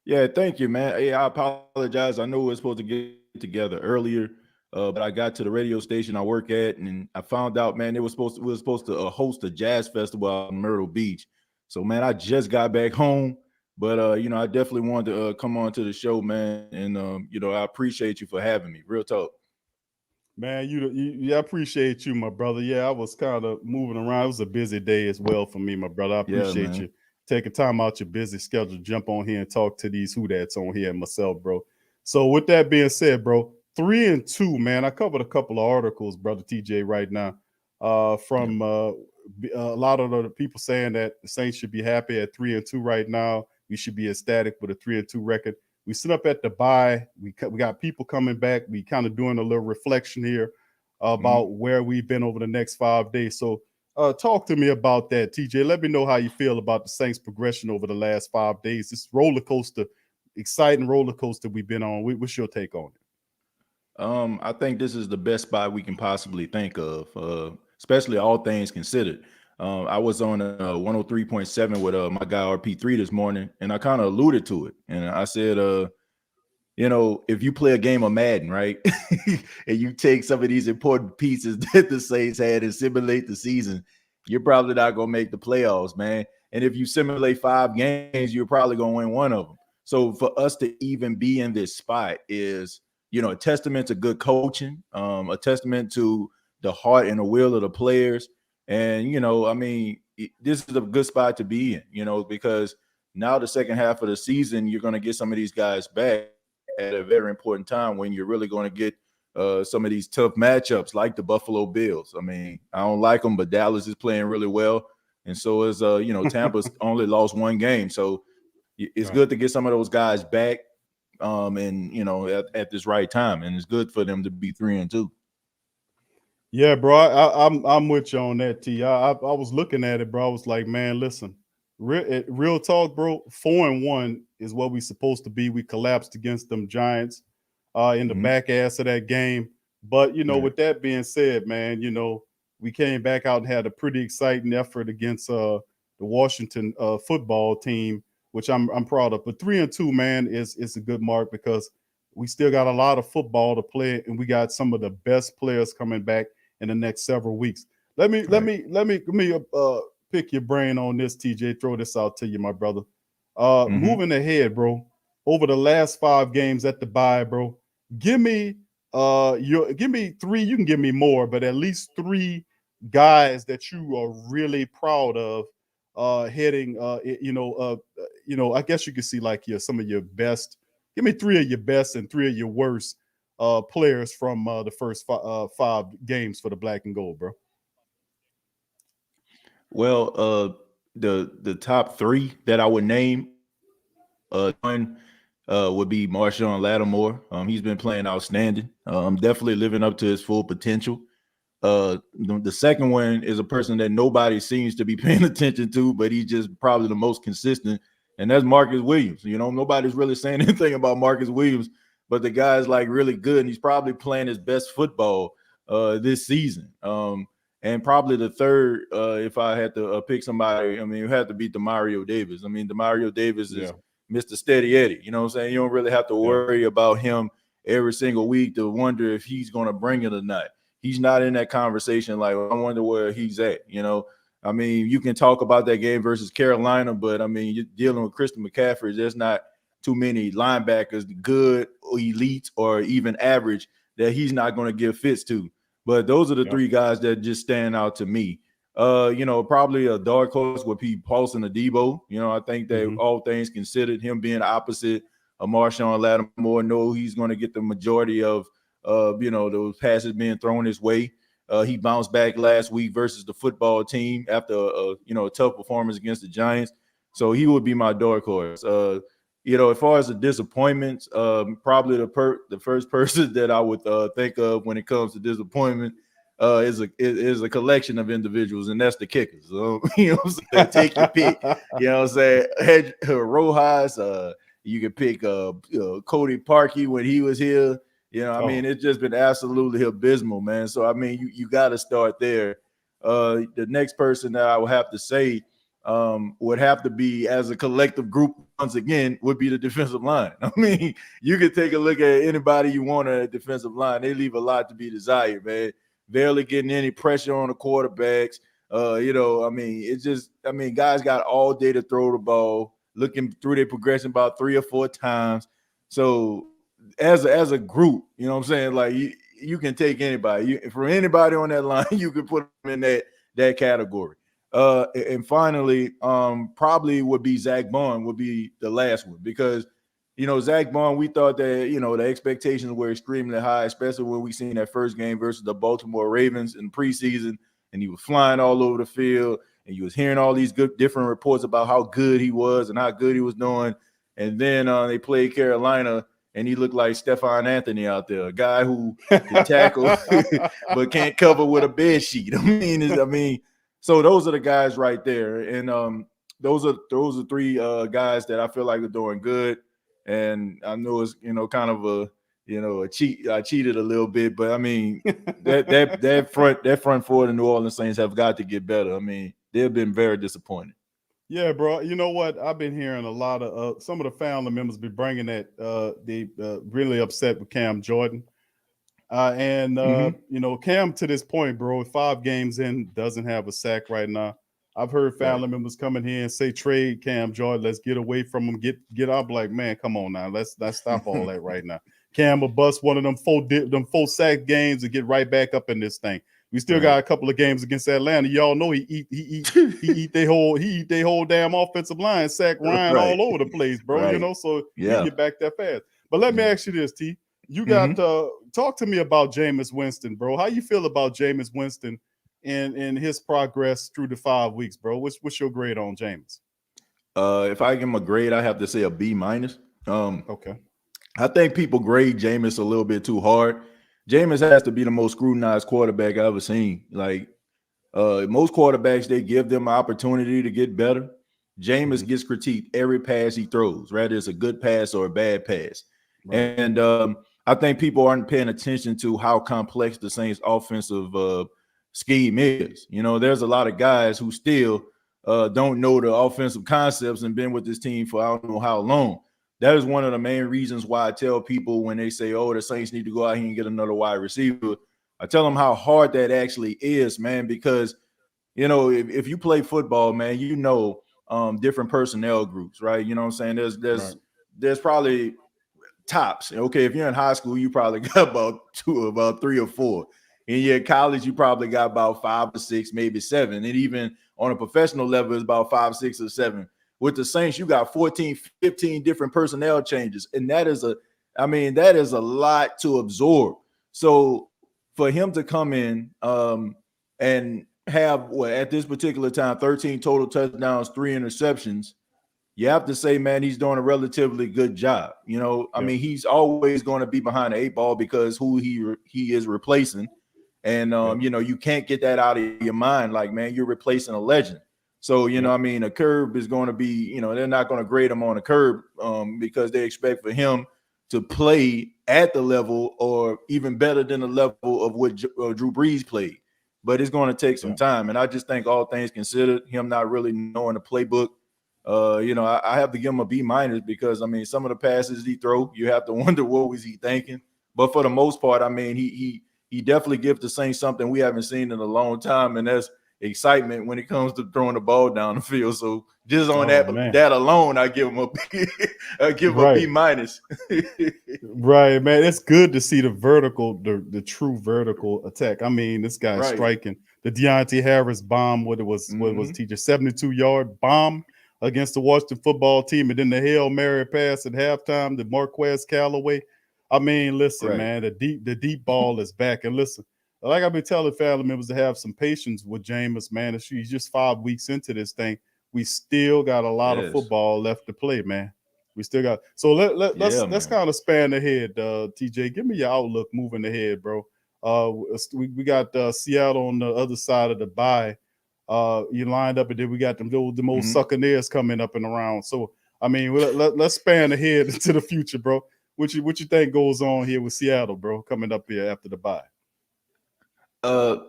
Yeah, thank you, man. Hey, I apologize. I know we were supposed to get together earlier, but I got to the radio station I work at, and I found out, man, we were supposed to host a jazz festival out in Myrtle Beach. So, man, I just got back home, but I definitely wanted to come on to the show, man, and I appreciate you for having me. Real talk. Man, I appreciate you, my brother. Yeah, I was kind of moving around. It was a busy day as well for me, my brother. I Yeah, appreciate man. you taking time out your busy schedule, jump on here and talk to these who that's on here and myself, bro. So with that being said, bro, 3-2, man. I covered a couple of articles, brother TJ, right now. Yeah. From a lot of the people saying that the Saints should be happy at 3-2 right now. We should be ecstatic with a 3-2 record. We sit up at the bye. We got people coming back. We kind of doing a little reflection here Mhm. about where we've been over the next 5 days. So talk to me about that, TJ. Let me know how you feel about the Saints' progression over the last 5 days. This roller coaster, exciting roller coaster we've been on. What's your take on it? I think this is the best spot we can possibly think of, especially all things considered. I was on 103.7 with my guy RP3 this morning, and I kind of alluded to it. And I said, if you play a game of Madden, right, and you take some of these important pieces that the Saints had and simulate the season, you're probably not going to make the playoffs, man. And if you simulate 5 games, you're probably going to win one of them. So for us to even be in this spot is, a testament to good coaching, a testament to the heart and the will of the players. And, this is a good spot to be in, because now the second half of the season, you're going to get some of these guys back at a very important time when you're really going to get some of these tough matchups like the Buffalo Bills. I mean, I don't like them, but Dallas is playing really well. And so is, Tampa's only lost one game. So it's Right. good to get some of those guys back and, at this right time. And it's good for them to be 3-2. Yeah, bro. I'm with you on that, T. I was looking at it, bro. I was like, man, listen, real talk, bro. 4-1 is what we supposed to be. We collapsed against them Giants in the Mm-hmm. back ass of that game. But Yeah. with that being said, man, we came back out and had a pretty exciting effort against the Washington football team, which I'm proud of. But 3-2, man, is a good mark because we still got a lot of football to play, and we got some of the best players coming back in the next several weeks. Right. Let me pick your brain on this, TJ. Throw this out to you, my brother. Mm-hmm. Moving ahead, bro. Over the last 5 games at the bye, bro. Give me give me three. You can give me more, but at least three guys that you are really proud of. Heading, I guess you could see like some of your best. Give me three of your best and three of your worst players from the first 5 games for the black and gold, bro. Well, the top three that I would name, one would be Marshawn Lattimore. He's been playing outstanding. Definitely living up to his full potential. The second one is a person that nobody seems to be paying attention to, but he's just probably the most consistent, and that's Marcus Williams. Nobody's really saying anything about Marcus Williams, but the guy's like really good, and he's probably playing his best football this season. And probably the third, if I had to pick somebody, I mean, it had to be Demario Davis. I mean, Demario Davis Yeah, is Mr. Steady Eddie. You know what I'm saying? You don't really have to yeah. worry about him every single week to wonder if he's going to bring it or not. He's not in that conversation. Like, I wonder where he's at. I mean, you can talk about that game versus Carolina, but I mean, you're dealing with Christian McCaffrey. There's not too many linebackers, good, elite, or even average, that he's not going to give fits to. But those are the Yep. three guys that just stand out to me. Probably a dark horse would be Paulson Adebo. I think that Mm-hmm. all things considered, him being opposite of Marshawn Lattimore, know he's going to get the majority of those passes being thrown his way. He bounced back last week versus the football team after a tough performance against the Giants. So he would be my dark horse. As far as the disappointments, probably the first person that I would think of when it comes to disappointment is a collection of individuals, and that's the kickers. What I'm saying? Take your pick. You know what I'm saying? Rojas. You can pick Cody Parkey when he was here. I mean, Oh, it's just been absolutely abysmal, man. So I mean, you got to start there. The next person that I would have to say would have to be, as a collective group, once again, would be the defensive line. I mean, you could take a look at anybody you want on a defensive line. They leave a lot to be desired, man. Barely getting any pressure on the quarterbacks. Guys got all day to throw the ball, looking through their progression about 3 or 4 times. So as a group, you know what I'm saying? Like you can take anybody. For anybody on that line, you can put them in that category. And finally, probably would be Zach Bond would be the last one, because, Zach Bond, we thought that, the expectations were extremely high, especially when we seen that first game versus the Baltimore Ravens in preseason, and he was flying all over the field, and you was hearing all these good different reports about how good he was and how good he was doing. And then they played Carolina, and he looked like Stephon Anthony out there, a guy who can tackle but can't cover with a bed sheet. So those are the guys right there, and those are 3 guys that I feel like are doing good. And I know it's kind of a cheat. I cheated a little bit, but I mean that front four of the New Orleans Saints have got to get better. I mean, they've been very disappointed. Yeah, bro. You know what? I've been hearing a lot of some of the family members be bringing that they really upset with Cam Jordan. Cam, to this point, bro, 5 games in, doesn't have a sack right now. I've heard family members come in here and say, trade Cam Jordan. Let's get away from him. Get up. Like, man, come on now. Let's stop all that right now. Cam will bust one of them 4 sack games and get right back up in this thing. We still got a couple of games against Atlanta. Y'all know he eat their whole damn offensive line, sack Ryan all over the place, bro. So he get back that fast. But let me ask you this, T. You got talk to me about Jameis Winston, bro. How you feel about Jameis Winston and his progress through the 5 weeks, bro? What's your grade on Jameis? If I give him a grade, I have to say a B-. Okay. I think people grade Jameis a little bit too hard. Jameis has to be the most scrutinized quarterback I've ever seen. Like most quarterbacks, they give them an opportunity to get better. Jameis gets critiqued every pass he throws, whether it's a good pass or a bad pass. Right. And I think people aren't paying attention to how complex the Saints' offensive scheme is. There's a lot of guys who still don't know the offensive concepts and been with this team for I don't know how long. That is one of the main reasons why I tell people when they say, oh, the Saints need to go out here and get another wide receiver. I tell them how hard that actually is, man, because, if you play football, man, different personnel groups, right? You know what I'm saying? There's probably tops. Okay, if you're in high school, you probably got about 3 or 4. In your college, you probably got about 5 or 6, maybe 7. And even on a professional level, it's about 5, 6, or 7. With the Saints, you got 14, 15 different personnel changes. And that is a lot to absorb. So for him to come in and have, at this particular time, 13 total touchdowns, 3 interceptions, you have to say, man, he's doing a relatively good job. I mean, he's always going to be behind the 8 ball because who he is replacing. And, you can't get that out of your mind. Like, man, you're replacing a legend. So, a curb is going to be, they're not going to grade him on a curb because they expect for him to play at the level or even better than the level of what Drew Brees played. But it's going to take some time. And I just think all things considered, him not really knowing the playbook, I have to give him a B- because, some of the passes he throw, you have to wonder what was he thinking. But for the most part, he definitely gives the Saints something we haven't seen in a long time, and that's excitement when it comes to throwing the ball down the field. So just on that alone, I give him a B. I give him a B-. Right, man. It's good to see the true vertical attack. This guy's striking. The Deontay Harris bomb, what was TJay, 72-yard bomb against the Washington football team, and then the Hail Mary pass at halftime to Marquez Callaway. Listen, man, the deep ball is back. And listen, like I've been telling family members to have some patience with Jameis, man. He's just 5 weeks into this thing. We still got a lot of football left to play, man. We still got. So let's kind of span ahead, TJay. Give me your outlook moving ahead, bro. We got Seattle on the other side of the bye. You lined up, and then we got the most Succaneers coming up and around. So let's span ahead into the future, bro. What you think goes on here with Seattle, bro, coming up here after the bye?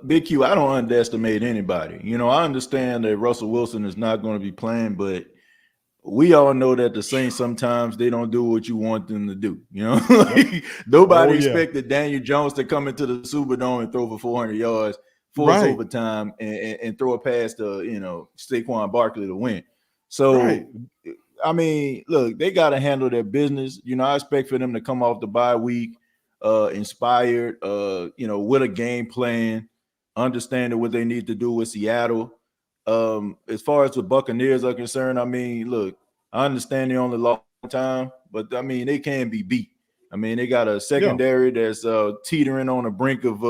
Big Q, I don't underestimate anybody. You know, I understand that Russell Wilson is not going to be playing, but we all know that the Saints sometimes they don't do what you want them to do. You know, like, nobody expected Daniel Jones to come into the Superdome and throw for 400 yards, force overtime, and throw a pass to Saquon Barkley to win. So, I mean, look, they got to handle their business. You know, I expect for them to come off the bye week inspired, with a game plan, understanding what they need to do with Seattle. As far as the Buccaneers are concerned, I mean, look, I understand they only lost time, but I mean, they can be beat. I mean, they got a secondary that's teetering on the brink of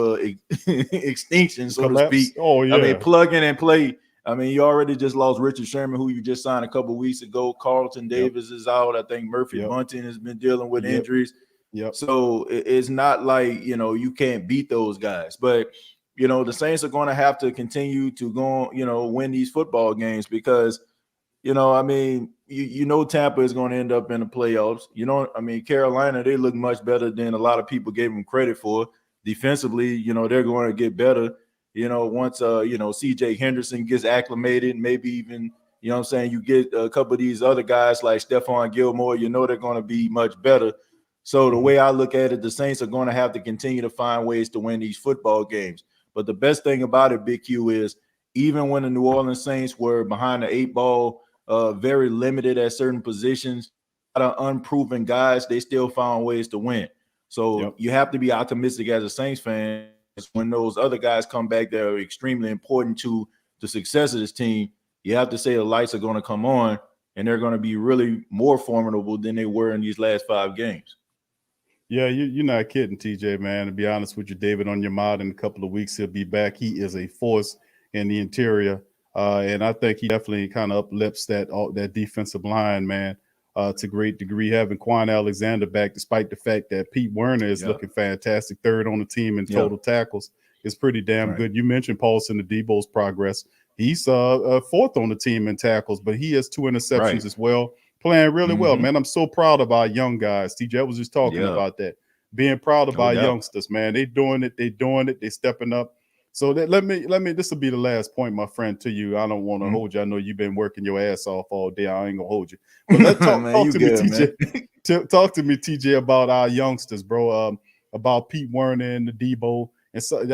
extinction, so to speak. Oh, yeah. I mean, plug in and play. I mean, you already just lost Richard Sherman, who you just signed a couple weeks ago. Carlton Davis is out. I think Murphy Bunting has been dealing with injuries. So it's not like, you can't beat those guys. But, the Saints are going to have to continue to go, win these football games because, I mean, Tampa is going to end up in the playoffs. Carolina, they look much better than a lot of people gave them credit for. Defensively, they're going to get better. Once CJ Henderson gets acclimated, maybe even, you get a couple of these other guys like Stephon Gilmore, they're going to be much better. So the way I look at it, the Saints are going to have to continue to find ways to win these football games. But the best thing about it, Big Q, is even when the New Orleans Saints were behind the 8-ball, very limited at certain positions, a lot of unproven guys, they still found ways to win. So you have to be optimistic as a Saints fan when those other guys come back that are extremely important to the success of this team. You have to say the lights are going to come on, and they're going to be really more formidable than they were in these last 5 games. Yeah, you're not kidding, TJ, man. To be honest with you, David Onyemata, in a couple of weeks, he'll be back. He is a force in the interior. And I think he definitely kind of uplifts that defensive line, man, to a great degree. Having Quan Alexander back, despite the fact that Pete Werner is looking fantastic, 3rd on the team in total tackles, is pretty damn good. You mentioned Paulson Adebo's progress. He's 4th on the team in tackles, but he has 2 interceptions as well. Playing really well, man. I'm so proud of our young guys. TJ was just talking about that. Being proud of our youngsters, man. They doing it. They stepping up. So let me. This will be the last point, my friend, to you. I don't want to hold you. I know you've been working your ass off all day. I ain't gonna hold you. But let's talk to me, TJ. Talk to me, TJ, about our youngsters, bro. About Pete Werner and the Debo, and so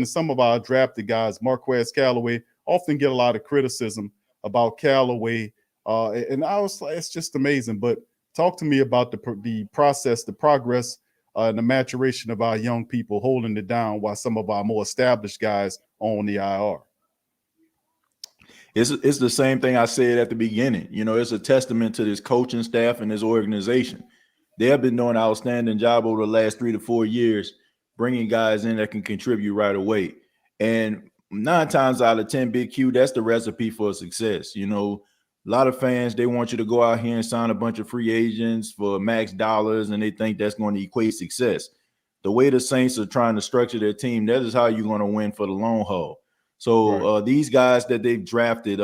some of our drafted guys. Marquez Callaway often get a lot of criticism about Callaway. And I was like, it's just amazing. But talk to me about the process, the progress, and the maturation of our young people holding it down while some of our more established guys on the IR. It's the same thing I said at the beginning. It's a testament to this coaching staff and this organization. They have been doing an outstanding job over the last 3 to 4 years, bringing guys in that can contribute right away. And 9 times out of 10, Big Q, that's the recipe for success. A lot of fans, they want you to go out here and sign a bunch of free agents for max dollars, and they think that's going to equate success. The way the Saints are trying to structure their team, that is how you're going to win for the long haul. So these guys that they've drafted,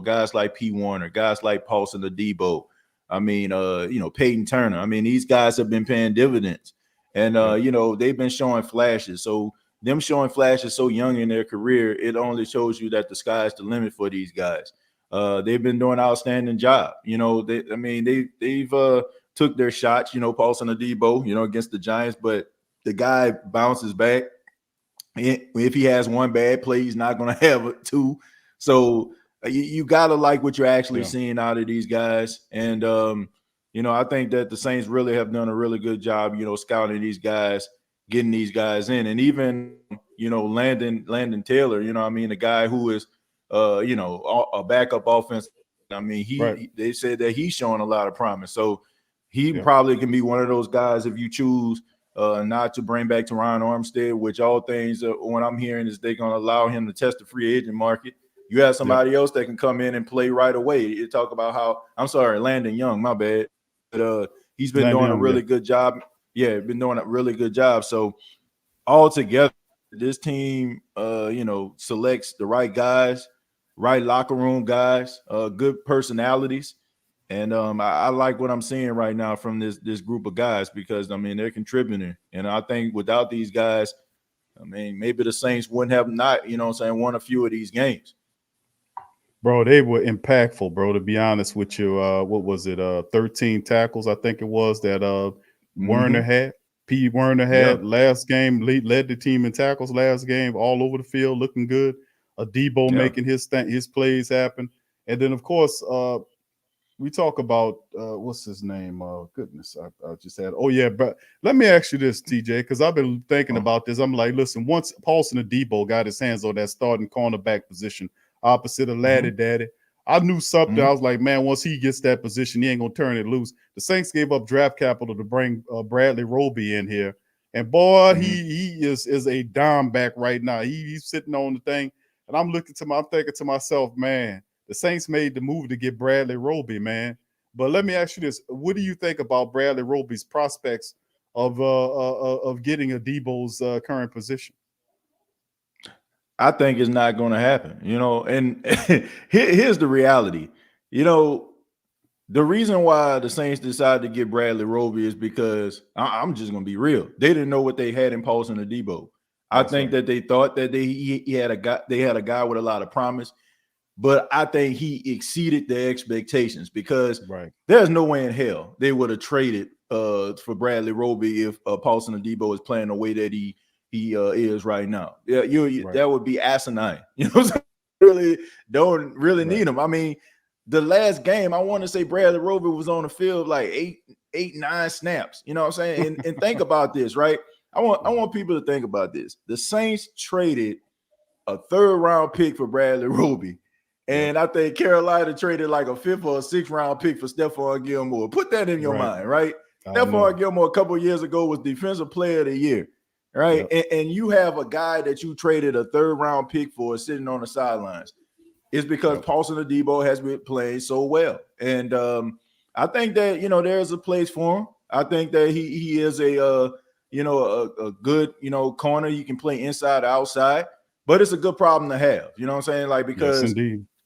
guys like P. Warner, guys like Paulson Adebo, Peyton Turner. I mean, these guys have been paying dividends, and they've been showing flashes. So them showing flashes so young in their career, it only shows you that the sky's the limit for these guys. They've been doing an outstanding job. They've took their shots, Paulson Adebo, against the Giants, but the guy bounces back. If he has one bad play, he's not going to have 2. So you got to like what you're actually seeing out of these guys. And, I think that the Saints really have done a really good job, scouting these guys, getting these guys in. And even, Landon Taylor, the guy who is, a backup offense. I mean, they said that he's showing a lot of promise. So he probably can be one of those guys if you choose not to bring back Teron Armstead, which all things, what I'm hearing is they're going to allow him to test the free agent market. You have somebody else that can come in and play right away. You talk about Landon Young, my bad. But he's been doing a really good job. Yeah, been doing a really good job. So altogether, this team, selects the right guys, right locker room guys, good personalities. And I like what I'm seeing right now from this group of guys because, they're contributing. And I think without these guys, I mean, maybe the Saints wouldn't have not, you know what I'm saying, won a few of these games. Bro, they were impactful, bro, to be honest with you. What was it? 13 tackles, I think it was, that Werner had. P. Werner Yeah. had last game, led the team in tackles last game, all over the field, looking good. Debo Yeah. making his plays happen. And then, of course, we talk about what's his name? Goodness, I just had. Oh yeah, but let me ask you this, TJ, because I've been thinking about this. I'm like, listen, once Paulson Adebo got his hands on that starting cornerback position opposite of Laddie Daddy, I knew something. I was like, man, once he gets that position, he ain't gonna turn it loose. The Saints gave up draft capital to bring Bradley Roby in here, and boy, he is a dime back right now. He's sitting on the thing, and I'm thinking to myself, man. The Saints made the move to get Bradley Roby, man. But let me ask you this: what do you think about Bradley Roby's prospects of getting Adebo's current position? I think it's not going to happen, you know. And here's the reality, you know. The reason why the Saints decided to get Bradley Roby is because I'm just going to be real. They didn't know what they had in Paulson Adebo. I think that they thought that he had a guy. They had a guy with a lot of promise. But I think he exceeded their expectations because there's no way in hell they would have traded for Bradley Roby if Paulson Adebo is playing the way that he is right now. Yeah, that would be asinine. You know what I'm saying? Really don't really need him. I mean, the last game, I want to say Bradley Roby was on the field like eight, 9 snaps. You know what I'm saying? And think about this, right? I want people to think about this. The Saints traded a 3rd round pick for Bradley Roby. And I think Carolina traded like a 5th or a 6th round pick for Stephon Gilmore. Put that in your mind, right? Stephon Gilmore a couple of years ago was Defensive Player of the Year, right? And you have a guy that you traded a 3rd round pick for sitting on the sidelines. It's because Paulson Adebo has been playing so well. And I think that, you know, there's a place for him. I think that he is a good, you know, corner. You can play inside, outside. But it's a good problem to have, you know what I'm saying? Like, because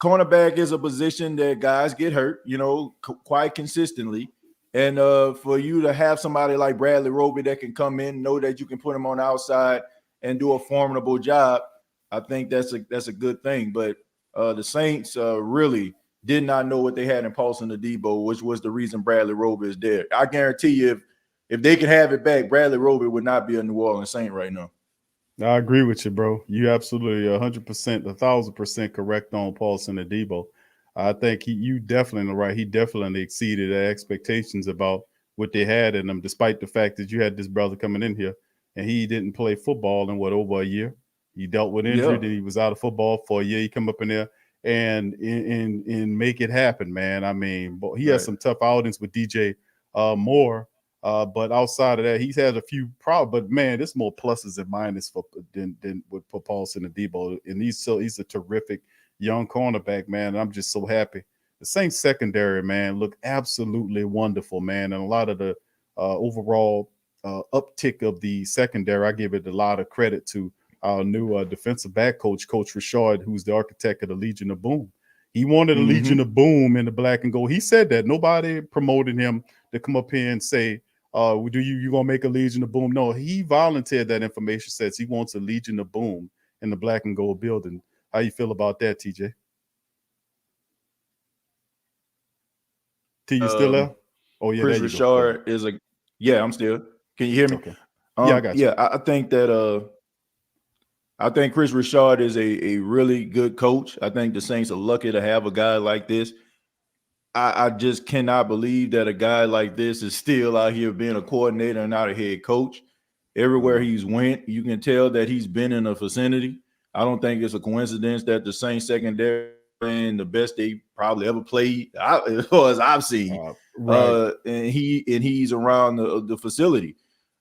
cornerback is a position that guys get hurt, you know, quite consistently. And for you to have somebody like Bradley Roby that can come in, know that you can put him on the outside and do a formidable job, I think that's a good thing. But the Saints really did not know what they had in Paulson Adebo, which was the reason Bradley Roby is there. I guarantee you, if they could have it back, Bradley Roby would not be a New Orleans Saint right now. I agree with you, bro. You absolutely 100%, 1,000% correct on Paulson Adebo. I think you definitely right. He definitely exceeded their expectations about what they had in him, despite the fact that you had this brother coming in here and he didn't play football in over a year. He dealt with injury, then he was out of football for a year. He come up in there and make it happen, man. I mean, he has some tough outings with DJ Moore. But outside of that, he's had a few problems. But man, there's more pluses and minuses than with Paulson Adebo. And he's a terrific young cornerback, man. And I'm just so happy. The Saints secondary, man, look absolutely wonderful, man. And a lot of the overall uptick of the secondary, I give it a lot of credit to our new defensive back coach, Coach Richard, who's the architect of the Legion of Boom. He wanted a Legion of Boom in the black and gold. He said that. Nobody promoted him to come up here and say, you gonna make a Legion of Boom? No, he volunteered that information, says he wants a Legion of Boom in the black and gold building. How you feel about that, TJ? T, you still there? Oh yeah, Chris Richard is I'm still. Can you hear me? Okay. I got you. Yeah, I think that I think Chris Richard is a really good coach. I think the Saints are lucky to have a guy like this. I just cannot believe that a guy like this is still out here being a coordinator and not a head coach. Everywhere he's went, you can tell that he's been in a vicinity. I don't think it's a coincidence that the Saints secondary and the best they probably ever played, as far as I've seen. And he's around the facility.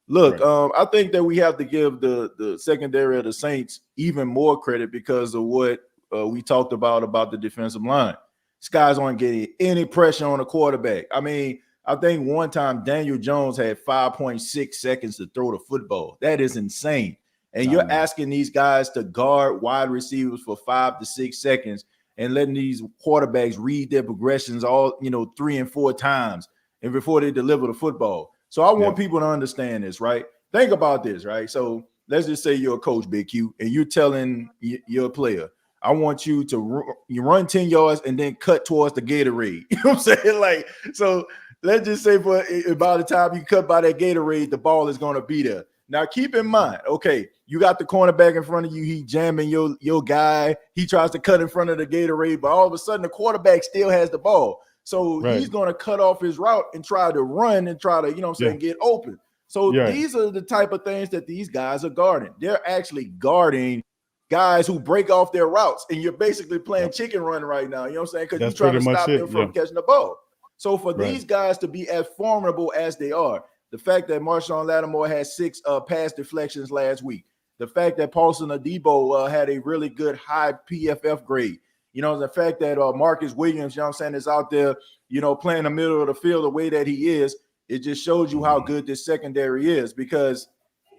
Look, I think that we have to give the secondary of the Saints even more credit because of what we talked about the defensive line. These guys aren't getting any pressure on the quarterback. I mean, I think one time Daniel Jones had 5.6 seconds to throw the football. That is insane. And you're asking these guys to guard wide receivers for 5 to 6 seconds and letting these quarterbacks read their progressions all, 3 and 4 times and before they deliver the football. So I want people to understand this, right? Think about this, right? So let's just say you're a coach, Big Q, and you're telling your player, I want you to you run 10 yards and then cut towards the Gatorade. You know what I'm saying? Like, so let's just say by the time you cut by that Gatorade, the ball is going to be there. Now, keep in mind, okay, you got the cornerback in front of you. He jamming your guy. He tries to cut in front of the Gatorade, but all of a sudden the quarterback still has the ball. So he's going to cut off his route and try to run and try to, you know what I'm saying, get open. So these are the type of things that these guys are guarding. They're actually guarding guys who break off their routes, and you're basically playing chicken run right now. You know what I'm saying? Because you're trying to stop them from catching the ball. So for these guys to be as formidable as they are, the fact that Marshawn Lattimore had 6 pass deflections last week, the fact that Paulson Adebo had a really good high PFF grade, you know, the fact that Marcus Williams, you know what I'm saying, is out there, you know, playing the middle of the field the way that he is, it just shows you how good this secondary is, because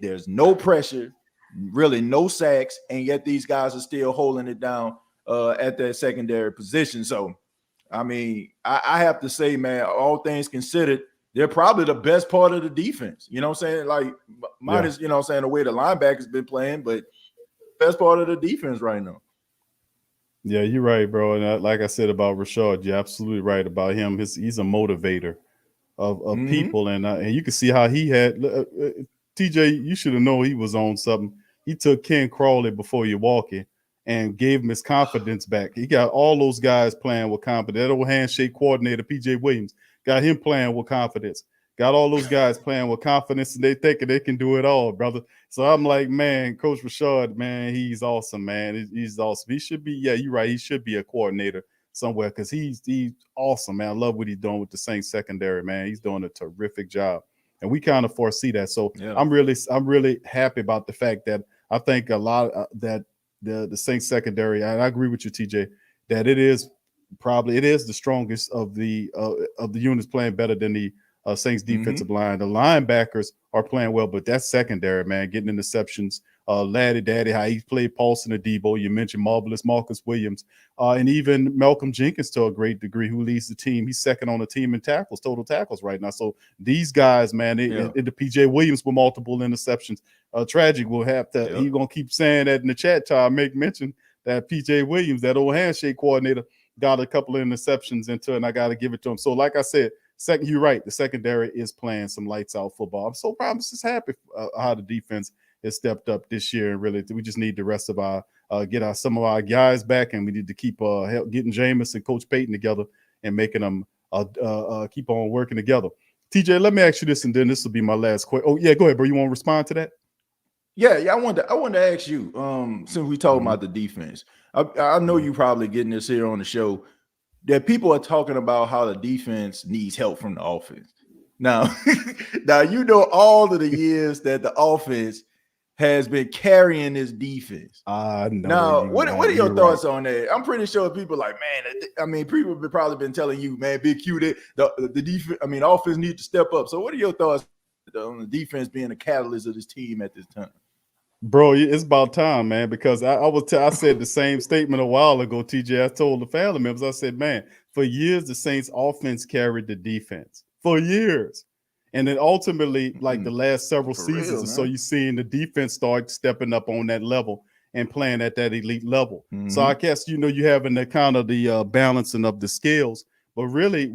there's no pressure, really no sacks, and yet these guys are still holding it down at that secondary position. So, I mean, I have to say, man, all things considered, they're probably the best part of the defense. You know what I'm saying? Like, minus, you know what I'm saying, the way the linebackers been playing, but best part of the defense right now. Yeah, you're right, bro. And like I said about Rashard, you're absolutely right about him. He's a motivator of people, and you can see how he had TJ. You should have known he was on something. He took Ken Crawley before you walking and gave him his confidence back. He got all those guys playing with confidence. That old handshake coordinator, PJ Williams, got him playing with confidence. Got all those guys playing with confidence, and they thinking they can do it all, brother. So I'm like, man, Coach Rashard, man, he's awesome, man. He's awesome. He should be, yeah, you're right. He should be a coordinator somewhere, because he's awesome, man. I love what he's doing with the Saints secondary, man. He's doing a terrific job, and we kind of foresee that. So I'm really happy about the fact that I think a lot that the Saints secondary, and I agree with you, TJ, that it is the strongest of the units, playing better than the Saints defensive line. The linebackers are playing well, but that secondary, man, getting interceptions. Laddie Daddy, how he played Paulson Adebo. You mentioned marvelous Marcus Williams, and even Malcolm Jenkins to a great degree, who leads the team. He's second on the team in tackles, total tackles right now. So these guys, man, the PJ Williams with multiple interceptions. Tragic will have to. He's gonna keep saying that in the chat. To make mention that PJ Williams, that old handshake coordinator, got a couple of interceptions into it, and I got to give it to him. So, like I said, you're right. The secondary is playing some lights out football. I'm so proud. I'm just happy how the defense has stepped up this year, and really, we just need the rest of our some of our guys back, and we need to keep getting Jameis and Coach Payton together and making them keep on working together. TJ, let me ask you this, and then this will be my last question. Oh yeah, go ahead, bro. You want to respond to that? Yeah. I wanted to ask you, since we talking about the defense, I know you probably getting this here on the show, that people are talking about how the defense needs help from the offense. Now, you know all of the years that the offense has been carrying this defense. Now, what are your thoughts on that? I'm pretty sure people like, man, I mean, people have probably been telling you, man, Big Q, that the defense, I mean, offense needs to step up. So what are your thoughts on the defense being a catalyst of this team at this time? Bro, it's about time, man, because I said the same statement a while ago, TJ. I told the family members, I said, man, for years, the Saints offense carried the defense. For years. And then ultimately, like the last several seasons or so, you're seeing the defense start stepping up on that level and playing at that elite level. So I guess, you having the kind of the balancing of the scales. But really,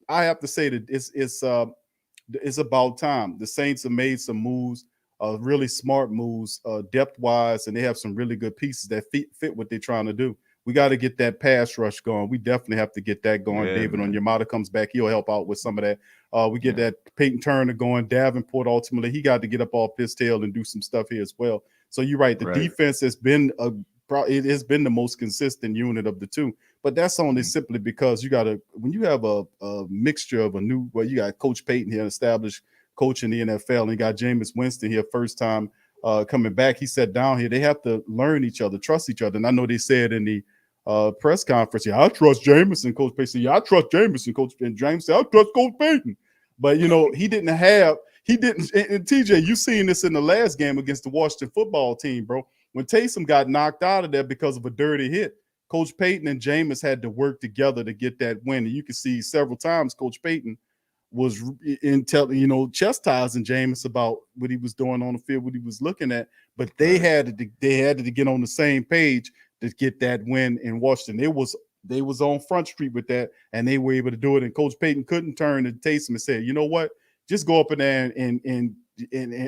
I have to say that it's about time. The Saints have made some moves, really smart moves, depth-wise, and they have some really good pieces that fit what they're trying to do. We got to get that pass rush going. We definitely have to get that going. David Onyemata comes back. He'll help out with some of that. We get that Peyton Turner going. Davenport, ultimately, he got to get up off his tail and do some stuff here as well. So you're right. The defense has been it has been the most consistent unit of the two. But that's only simply because when you have a mixture of you got Coach Payton here, established coach in the NFL, and you got Jameis Winston here, first time coming back. He sat down here. They have to learn each other, trust each other. And I know they said in the press conference, I trust Jameis, and Coach Payton said, I trust Jameis, and Coach and James said, I trust Coach Payton. But he didn't. And TJ, you seen this in the last game against the Washington football team, bro. When Taysom got knocked out of there because of a dirty hit, Coach Payton and Jameis had to work together to get that win. And you can see several times Coach Payton was chastising Jameis about what he was doing on the field, what he was looking at. But they had to get on the same page to get that win in Washington. They was on Front Street with that, and they were able to do it. And Coach Payton couldn't turn to Taysom and say, you know what, just go up in there and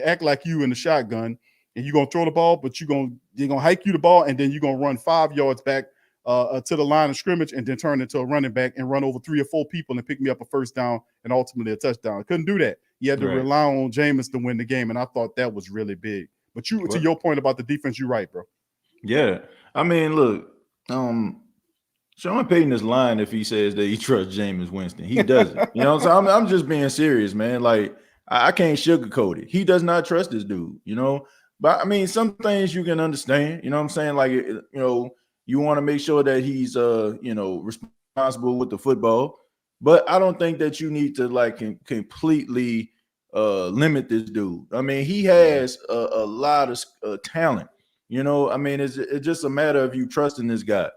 act like you in the shotgun, and you're gonna throw the ball, but they're gonna hike you the ball, and then you're gonna run 5 yards back to the line of scrimmage, and then turn into a running back and run over 3 or 4 people and pick me up a first down and ultimately a touchdown. Couldn't do that. You had to rely on Jameis to win the game, and I thought that was really big. But to your point about the defense, you're right, bro. Yeah, I mean, look, Sean Payton is lying if he says that he trusts Jameis Winston. He doesn't. You know, so I'm just being serious, man. Like, I can't sugarcoat it. He does not trust this dude, you know. But I mean, some things you can understand. You know what I'm saying? Like, you know, you want to make sure that he's responsible with the football. But I don't think that you need to like completely limit this dude. I mean, he has a lot of talent. You know, I mean, it's just a matter of you trusting this guy.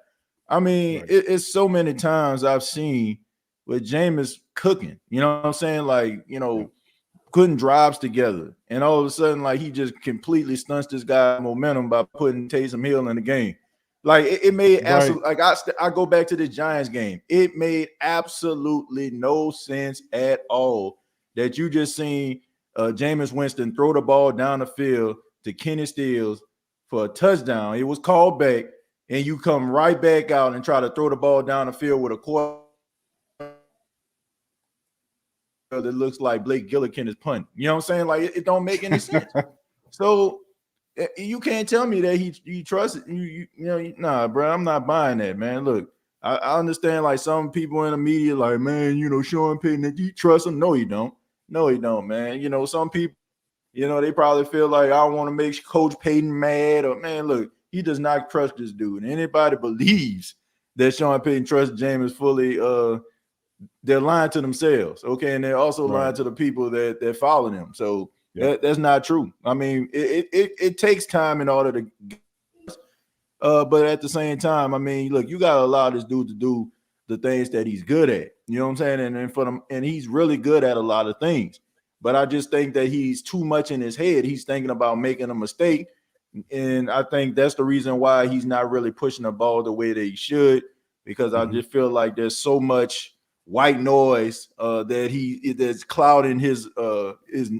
I mean, it's so many times I've seen with Jameis cooking, you know what I'm saying? Like, you know, putting drives together, and all of a sudden, like, he just completely stunts this guy's momentum by putting Taysom Hill in the game. Like, it made absolutely, like, I go back to the Giants game. It made absolutely no sense at all that you just seen Jameis Winston throw the ball down the field to Kenny Stills for a touchdown. It was called back, and you come right back out and try to throw the ball down the field with a quarter that looks like Blake Gillikin is punting. You know what I'm saying? Like, it don't make any sense. So you can't tell me that he trusts you. You know, nah, bro, I'm not buying that, man. Look, I understand, like, some people in the media, like, man, you know, Sean Payton, do you trust him? No, he don't. No, he don't, man. You know, some people, you know, they probably feel like I want to make Coach Payton mad, or, man, look, he does not trust this dude. And anybody believes that Sean Payton trusts Jameis fully, they're lying to themselves, okay? And they're also lying to the people that follow them. So that's not true. I mean, it takes time in order to but at the same time, I mean, look, you got to allow this dude to do the things that he's good at. You know what I'm saying? And he's really good at a lot of things. But I just think that he's too much in his head. He's thinking about making a mistake. And I think that's the reason why he's not really pushing the ball the way that he should, because I just feel like there's so much white noise that's clouding his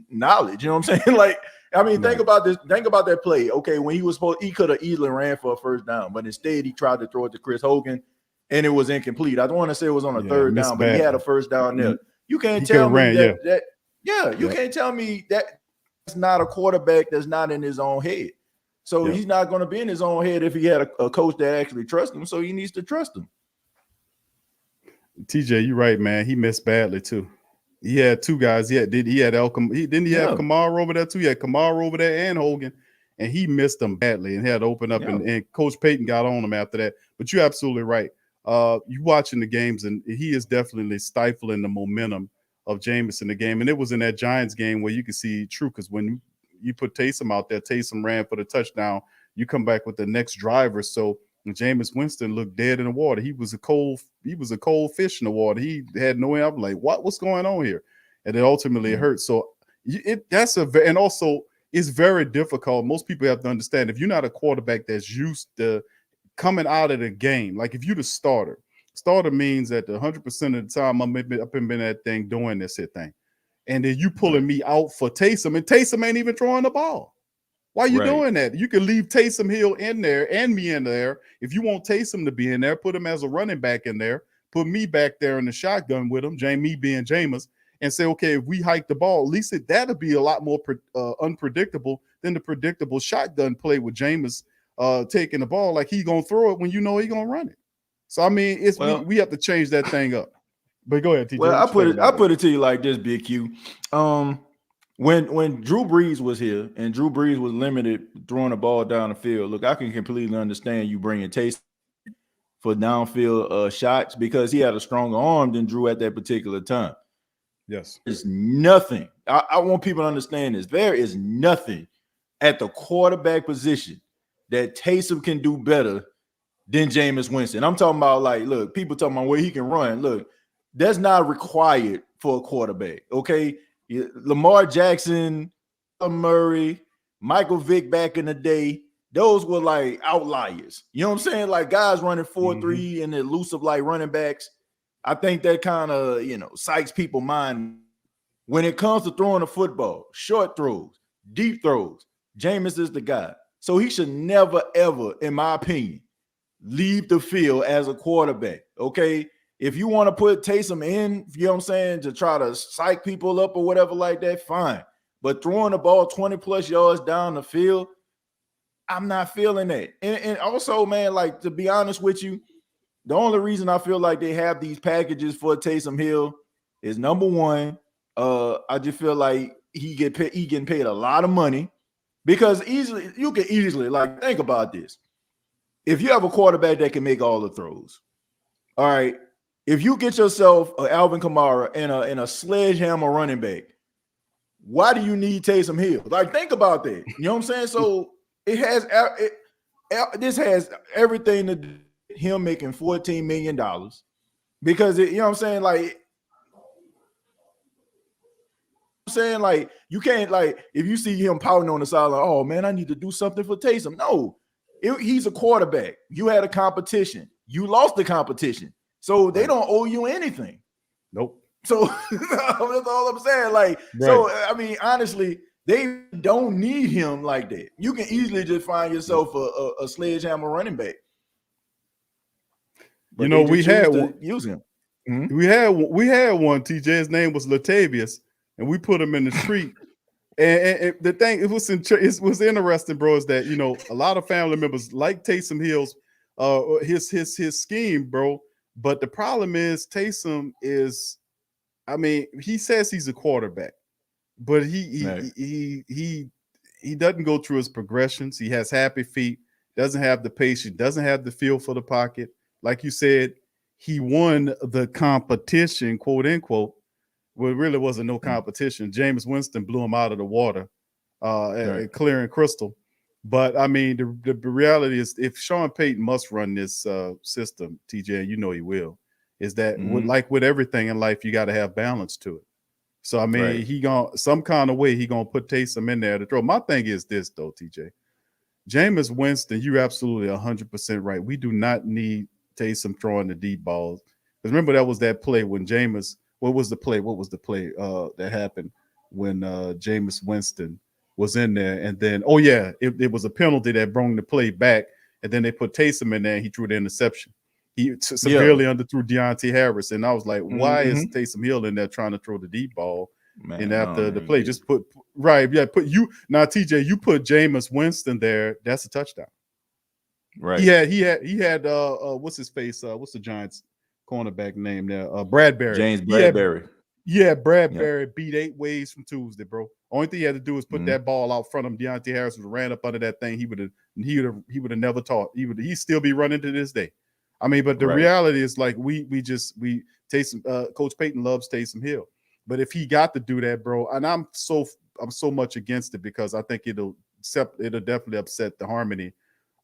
knowledge. You know what I'm saying? Like, I mean, think about this. Think about that play. Okay, when he could have easily ran for a first down, but instead he tried to throw it to Chris Hogan, and it was incomplete. I don't want to say it was on a third down, but he had a first down there. You can't tell me you can't tell me that's not a quarterback that's not in his own head. So he's not going to be in his own head if he had a coach that actually trusts him. So he needs to trust him. TJ, you're right, man. He missed badly too. He had 2 guys. He had have Kamara over there too. He had Kamara over there and Hogan, and he missed them badly and had to open up. And Coach Payton got on him after that. But you're absolutely right. You watching the games, and he is definitely stifling the momentum of Jameis in the game. And it was in that Giants game where you could see true, because when you put Taysom out there, Taysom ran for the touchdown. You come back with the next driver. So Jameis Winston looked dead in the water. He was a cold fish in the water. He had no way. I'm like, what's going on here? And it ultimately hurt. So and also it's very difficult. Most people have to understand, if you're not a quarterback that's used to coming out of the game, like if you're the starter means that 100% of the time I'm in that thing doing this thing. And then you pulling me out for Taysom, and Taysom ain't even throwing the ball. Why are you doing that? You can leave Taysom Hill in there and me in there. If you want Taysom to be in there, put him as a running back in there. Put me back there in the shotgun with him, me being Jameis, and say, okay, if we hike the ball, at least that'll be a lot more unpredictable than the predictable shotgun play with Jameis taking the ball. Like, he going to throw it when you know he going to run it. So, I mean, we have to change that thing up. But go ahead, TJ. Well, I put it to you like this, Big Q. When Drew Brees was here and Drew Brees was limited throwing the ball down the field, look, I can completely understand you bringing Taysom for downfield shots because he had a stronger arm than Drew at that particular time. Yes. There's nothing. I want people to understand this. There is nothing at the quarterback position that Taysom can do better than Jameis Winston. I'm talking about, like, look, people talking about where he can run. Look, that's not required for a quarterback. Okay, Lamar Jackson, Murray, Michael Vick back in the day, those were like outliers. You know what I'm saying? Like guys running 4.3 and elusive like running backs. I think that kind of, psychs people's mind. When it comes to throwing the football, short throws, deep throws, Jameis is the guy. So he should never, ever, in my opinion, leave the field as a quarterback. Okay. If you want to put Taysom in, you know what I'm saying, to try to psych people up or whatever like that, fine. But throwing the ball 20 plus yards down the field, I'm not feeling that. And also, man, like, to be honest with you, the only reason I feel like they have these packages for Taysom Hill is, number one, I just feel like he getting paid a lot of money, because you can easily, like, think about this. If you have a quarterback that can make all the throws, all right, if you get yourself an Alvin Kamara and a sledgehammer running back, why do you need Taysom Hill? Like, think about that. You know what I'm saying? So this has everything to do with him making $14 million, because you know what I'm saying? Like, you can't, like, if you see him pouting on the side, like, oh man, I need to do something for Taysom. No, he's a quarterback. You had a competition. You lost the competition. So they don't owe you anything. Nope. So that's all I'm saying. Like, right. So I mean, honestly, they don't need him like that. You can easily just find yourself a sledgehammer running back. But we had one. Use him. Mm-hmm. We had one. TJ, his name was Latavius, and we put him in the street. and the thing, it was interesting, bro, is that a lot of family members like Taysom Hill's his scheme, bro. But the problem is Taysom is, I mean, he says he's a quarterback, but he doesn't go through his progressions. He has happy feet, doesn't have the patience, doesn't have the feel for the pocket. Like you said, he won the competition, quote unquote. Well, it really wasn't no competition. Jameis Winston blew him out of the water, right. Clear and crystal. But I mean, the reality is, if Sean Payton must run this system, TJ, he will, is that like with everything in life, you got to have balance to it. So I mean, right. He gonna some kind of way he gonna put Taysom in there to throw. My thing is this though, TJ, Jameis Winston, you're absolutely 100% right. We do not need Taysom throwing the deep balls, because remember that was that play when Jameis. What was the play that happened when Jameis Winston was in there, and then it was a penalty that brought the play back, and then they put Taysom in there and he threw the interception. He severely underthrew Deontay Harris, and I was like, why is Taysom Hill in there trying to throw the deep ball? Man, and after the play, just put TJ, you put Jameis Winston there, that's a touchdown. Right. He had what's his face? What's the Giants cornerback name there? Bradbury. James Bradbury. Bradbury beat 8 ways from Tuesday, bro. Only thing he had to do is put that ball out front of him. Deontay Harris would have ran up under that thing. He would have never taught. He'd still be running to this day. I mean, but the reality is, like, we Taysom, Coach Payton loves Taysom Hill. But if he got to do that, bro, and I'm so much against it, because I think it'll definitely upset the harmony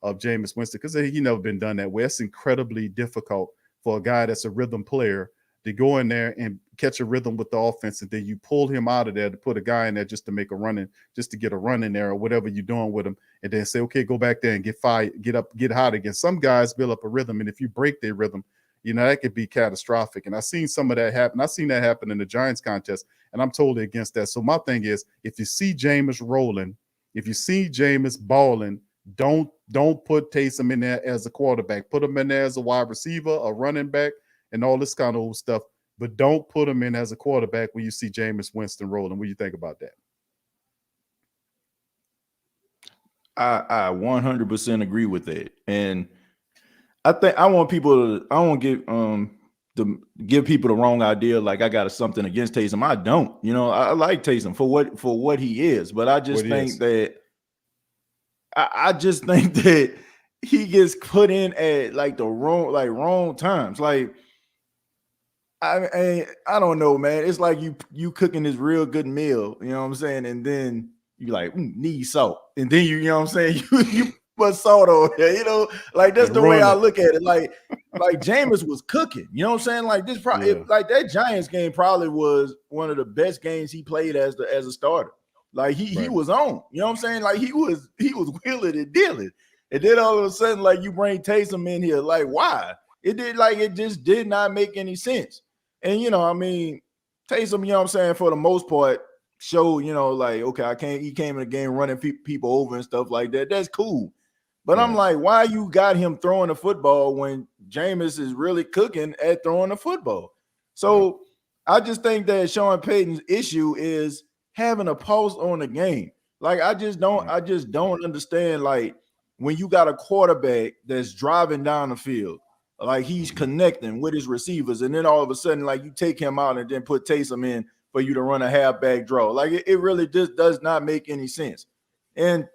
of Jameis Winston, because he never been done that way. It's incredibly difficult for a guy that's a rhythm player to go in there and catch a rhythm with the offense, and then you pull him out of there to put a guy in there just to make a run in, just to get a run in there or whatever you're doing with him, and then say, okay, go back there and get fired, get hot again. Some guys build up a rhythm, and if you break their rhythm, that could be catastrophic. And I've seen some of that happen. I've seen that happen in the Giants contest, and I'm totally against that. So my thing is, if you see Jameis rolling, if you see Jameis balling, don't put Taysom in there as a quarterback. Put him in there as a wide receiver, a running back, and all this kind of old stuff. But don't put him in as a quarterback when you see Jameis Winston rolling. What do you think about that? I 100% agree with that. And I think I want to give people the wrong idea, like I got something against Taysom. I don't. I like Taysom for what he is, but I just think that he gets put in at like the wrong times. Like, I don't know, man. It's like you cooking this real good meal, you know what I'm saying? And then you like, need salt. And then you know what I'm saying? You put salt on there, like that's the way I look at it. Like, like Jameis was cooking. You know what I'm saying? Like this, like that Giants game probably was one of the best games he played as a starter. Like he was on. You know what I'm saying? Like he was wheeling and dealing. And then all of a sudden, like you bring Taysom in here, like why? It just did not make any sense. And I mean, Taysom, you know what I'm saying, for the most part, showed, like, okay, he came in the game running people over and stuff like that. That's cool. But I'm like, why you got him throwing the football when Jameis is really cooking at throwing the football? So I just think that Sean Payton's issue is having a pulse on the game. Like I just don't understand, like, when you got a quarterback that's driving down the field, like he's connecting with his receivers, and then all of a sudden, like you take him out and then put Taysom in for you to run a halfback draw. Like it really just does not make any sense. And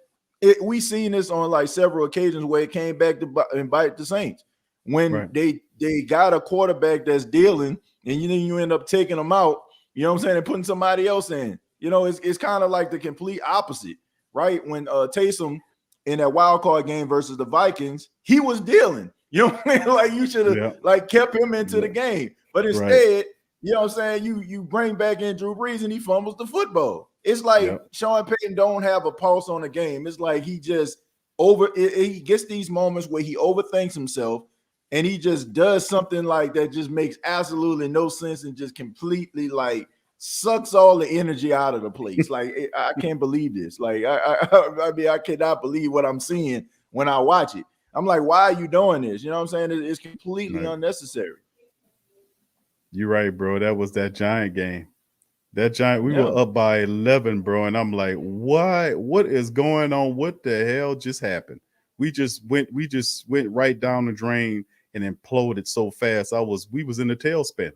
we seen this on like several occasions where it came back to and bite the Saints when they got a quarterback that's dealing, and you end up taking them out. You know what I'm saying, and putting somebody else in. It's kind of like the complete opposite, right? When Taysom in that wild card game versus the Vikings, he was dealing. You know what I mean? Like you should have like kept him into the game, but instead, you know what I'm saying, you bring back in Drew Brees and he fumbles the football. It's like Sean Payton don't have a pulse on the game. It's like he just he gets these moments where he overthinks himself and he just does something like that just makes absolutely no sense and just completely like sucks all the energy out of the place. Like I can't believe this. Like I mean, I cannot believe what I'm seeing when I watch it. I'm like, why are you doing this? You know what I'm saying? It's completely unnecessary. You're right, bro. That was that Giant game. That Giant, we were up by 11, bro, and I'm like, what is going on? What the hell just happened? We just went right down the drain and imploded so fast. We was in the tailspin.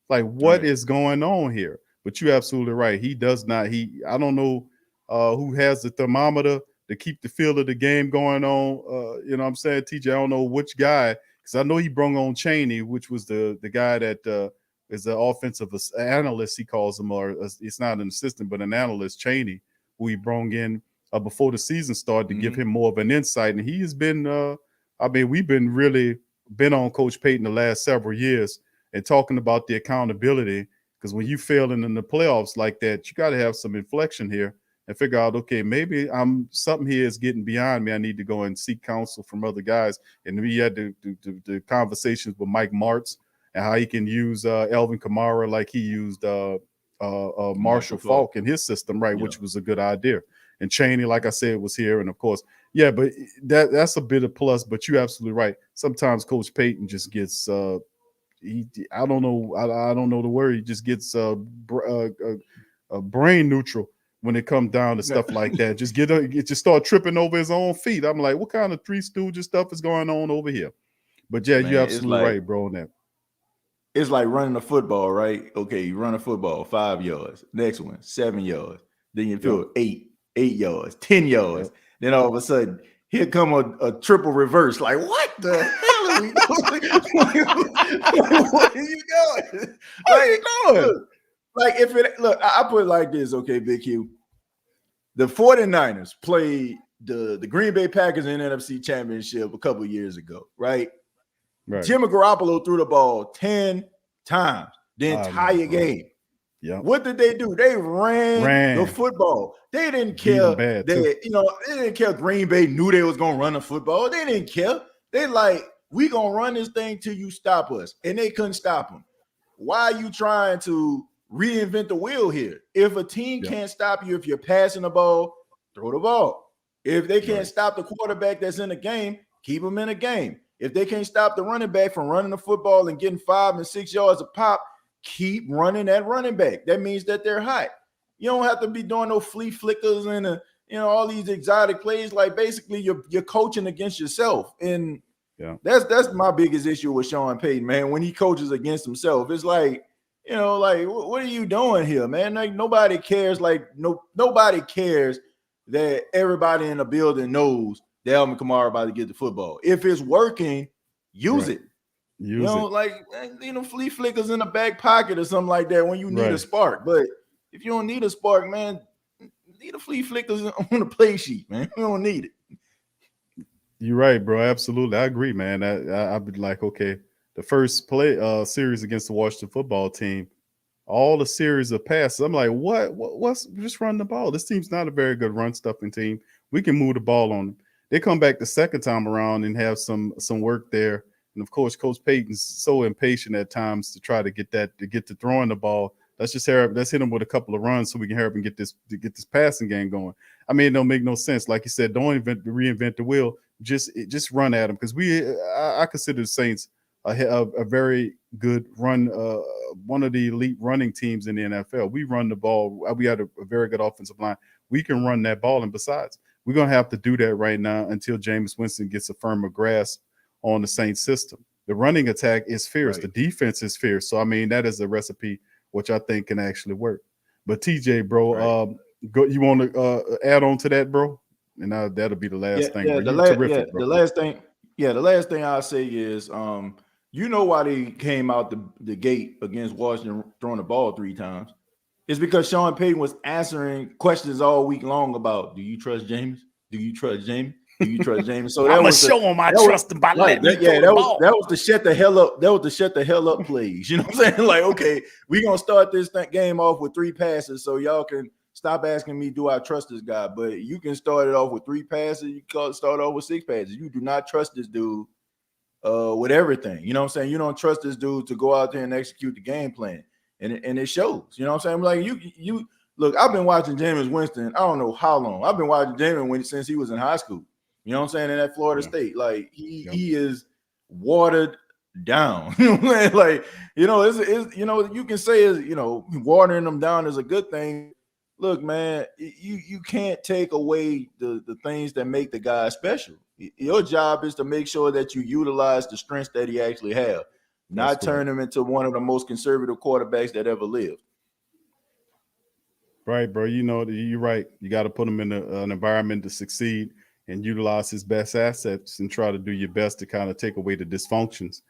Like, what is going on here? But you're absolutely right. He does not. I don't know who has the thermometer to keep the feel of the game going on. You know what I'm saying, TJ? I don't know which guy, because I know he brung on Cheney, which was the guy that is the offensive analyst, he calls him, or it's not an assistant, but an analyst, Cheney, who he brought in before the season started to give him more of an insight. And he has been, we've been on Coach Payton the last several years and talking about the accountability, because when you failing in the playoffs like that, you got to have some inflection here and figure out, okay, maybe something here is getting beyond me. I need to go and seek counsel from other guys. And we had the conversations with Mike Martz and how he can use Elvin Kamara like he used Marshall Faulk in his system, right, which was a good idea. And Cheney, like I said, was here. And, of course, but that's a bit of plus. But you're absolutely right. Sometimes Coach Payton just gets I don't know the word. He just gets brain neutral when it comes down to stuff like that. Just start tripping over his own feet. I'm like, what kind of Three Stooges stuff is going on over here? But yeah, you're absolutely right, bro, on that. It's like running a football, right? Okay, you run a football 5 yards. Next one, 7 yards. Then you feel 8 yards, 10 yards. Then all of a sudden, here come a triple reverse. Like, what the hell are we doing? What are you doing? What are you doing? Like, I put it like this, okay, Big Q. The 49ers played the Green Bay Packers in the NFC Championship a couple of years ago, right? Jimmy Garoppolo threw the ball 10 times the entire game. Yeah. What did they do? They ran the football. They didn't care that, they didn't care Green Bay knew they was going to run the football. They didn't care. They like, we going to run this thing till you stop us. And they couldn't stop them. Why are you trying to reinvent the wheel here? If a team can't stop you, if you're passing the ball, throw the ball. If they can't stop the quarterback that's in the game, keep them in the game. If they can't stop the running back from running the football and getting 5 and 6 yards a pop, keep running that running back. That means that they're hot. You don't have to be doing no flea flickers and all these exotic plays. Like basically you're coaching against yourself. And that's my biggest issue with Sean Payton, man. When he coaches against himself, it's like, like what are you doing here, man? Like nobody cares. Like nobody cares that everybody in the building knows that Alvin Kamara about to get the football. If it's working, use it. Like flea flickers in the back pocket or something like that when you need a spark. But if you don't need a spark, man, need a flea flickers on the play sheet, man. You don't need it. You're right, bro. Absolutely. I agree, man. I'd be like, okay, the first series against the Washington football team, all the series of passes. I'm like, what's just run the ball? This team's not a very good run stuffing team. We can move the ball on them. They come back the second time around and have some work there. And of course, Coach Payton's so impatient at times to try to get to throwing the ball. Let's hit him with a couple of runs so we can hurry up and get this passing game going. I mean, it don't make no sense. Like you said, don't reinvent the wheel. Just run at them, because I consider the Saints a very good run, one of the elite running teams in the NFL. We run the ball. We had a very good offensive line. We can run that ball, and besides, we're gonna have to do that right now until Jameis Winston gets a firmer grasp on the Saints system. The running attack is fierce. Right. The defense is fierce. So I mean, that is a recipe which I think can actually work. But TJ, bro, right. You want to add on to that, bro? And that'll be the last thing. Yeah, the last thing I'll say is, you know why they came out the gate against Washington throwing the ball 3 times? It's because Sean Payton was answering questions all week long about, do you trust James? Do you trust James? Do you trust James? So I'm gonna show him I trust him by letting me throw the ball. That was to shut the hell up. That was to shut the hell up, please. You know what I'm saying? Like, okay, we're gonna start this game off with 3 passes, so y'all can stop asking me, do I trust this guy? But you can start it off with 3 passes. You can start off with 6 passes. You do not trust this dude with everything. You know what I'm saying? You don't trust this dude to go out there and execute the game plan, and it shows. You know what I'm saying? Like you look. I've been watching Jameis Winston. I don't know how long. I've been watching Jameis since he was in high school. You know what I'm saying? In that Florida State, like he is watered down. You know what I'm saying? Like, you know, it's you know, you can say is, you know, watering them down is a good thing. Look, man, you can't take away the things that make the guy special. Your job is to make sure that you utilize the strengths that he actually have, not turn him into one of the most conservative quarterbacks that ever lived. Right, bro. You know, you're right. You got to put him in an environment to succeed and utilize his best assets and try to do your best to kind of take away the dysfunctions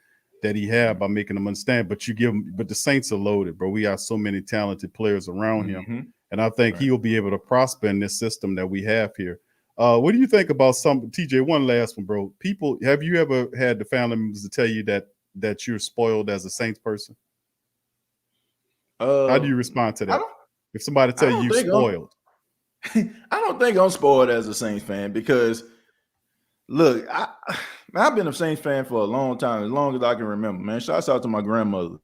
that he had by making them understand. But the Saints are loaded, bro. We have so many talented players around him. And I think he'll be able to prosper in this system that we have here. What do you think about TJ? One last one, bro. Have you ever had the family members to tell you that you're spoiled as a Saints person? How do you respond to that? If somebody tell you spoiled. I don't think I'm spoiled as a Saints fan, because look, I've been a Saints fan for a long time, as long as I can remember, man. Shouts out to my grandmother.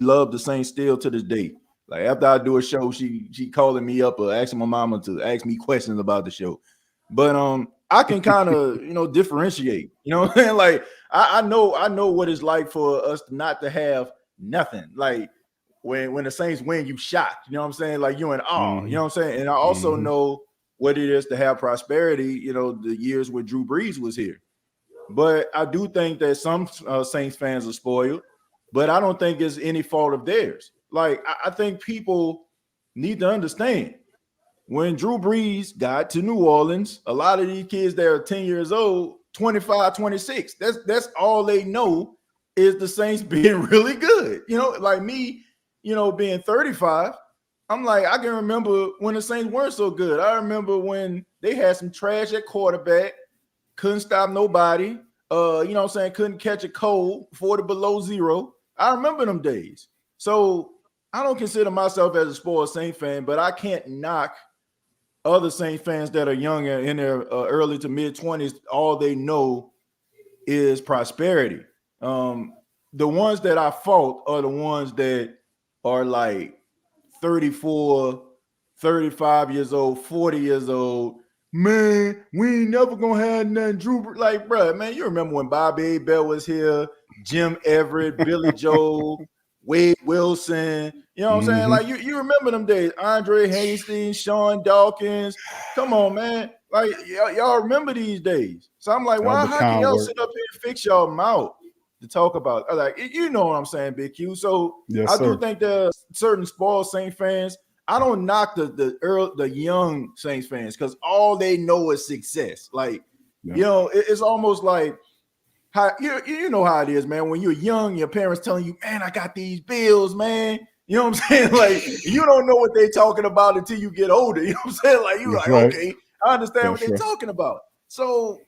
Love the Saints still to this day. Like, after I do a show, she calling me up or asking my mama to ask me questions about the show. But I can kind of differentiate. You know what I'm saying? Like, I know what it's like for us not to have nothing. Like, when the Saints win, you shocked. You know what I'm saying? Like, you in awe. You know what I'm saying? And I also know what it is to have prosperity, the years where Drew Brees was here. But I do think that some Saints fans are spoiled, but I don't think it's any fault of theirs. Like, I think people need to understand, when Drew Brees got to New Orleans, a lot of these kids that are 10 years old, 25, 26, that's all they know is the Saints being really good. Like me, being 35, I'm like, I can remember when the Saints weren't so good. I remember when they had some trash at quarterback, couldn't stop nobody, couldn't catch a cold, 40 below zero. I remember them days. So I don't consider myself as a spoiled Saints fan, but I can't knock other Saints fans that are younger, in their early to mid 20s. All they know is prosperity. The ones that I fault are the ones that are like 34, 35 years old, 40 years old. Man, we ain't never gonna have nothing. Drew, like, bro, man, you remember when Bobby Bell was here, Jim Everett, Billy Joel, Wade Wilson, you know what I'm saying? Like, you remember them days, Andre Hastings, Sean Dawkins. Come on, man. Like, y'all remember these days. So I'm like, how can y'all sit up here and fix y'all mouth to talk about? Like, you know what I'm saying, Big Q. So yes, I do think there are certain spoiled Saints fans. I don't knock the young Saints fans, because all they know is success. Like, it's almost like, how you know how it is, man. When you're young, your parents telling you, man, I got these bills, man. You know what I'm saying? Like, you don't know what they're talking about until you get older. You know what I'm saying? Like, you're like, okay, I understand what they're talking about. So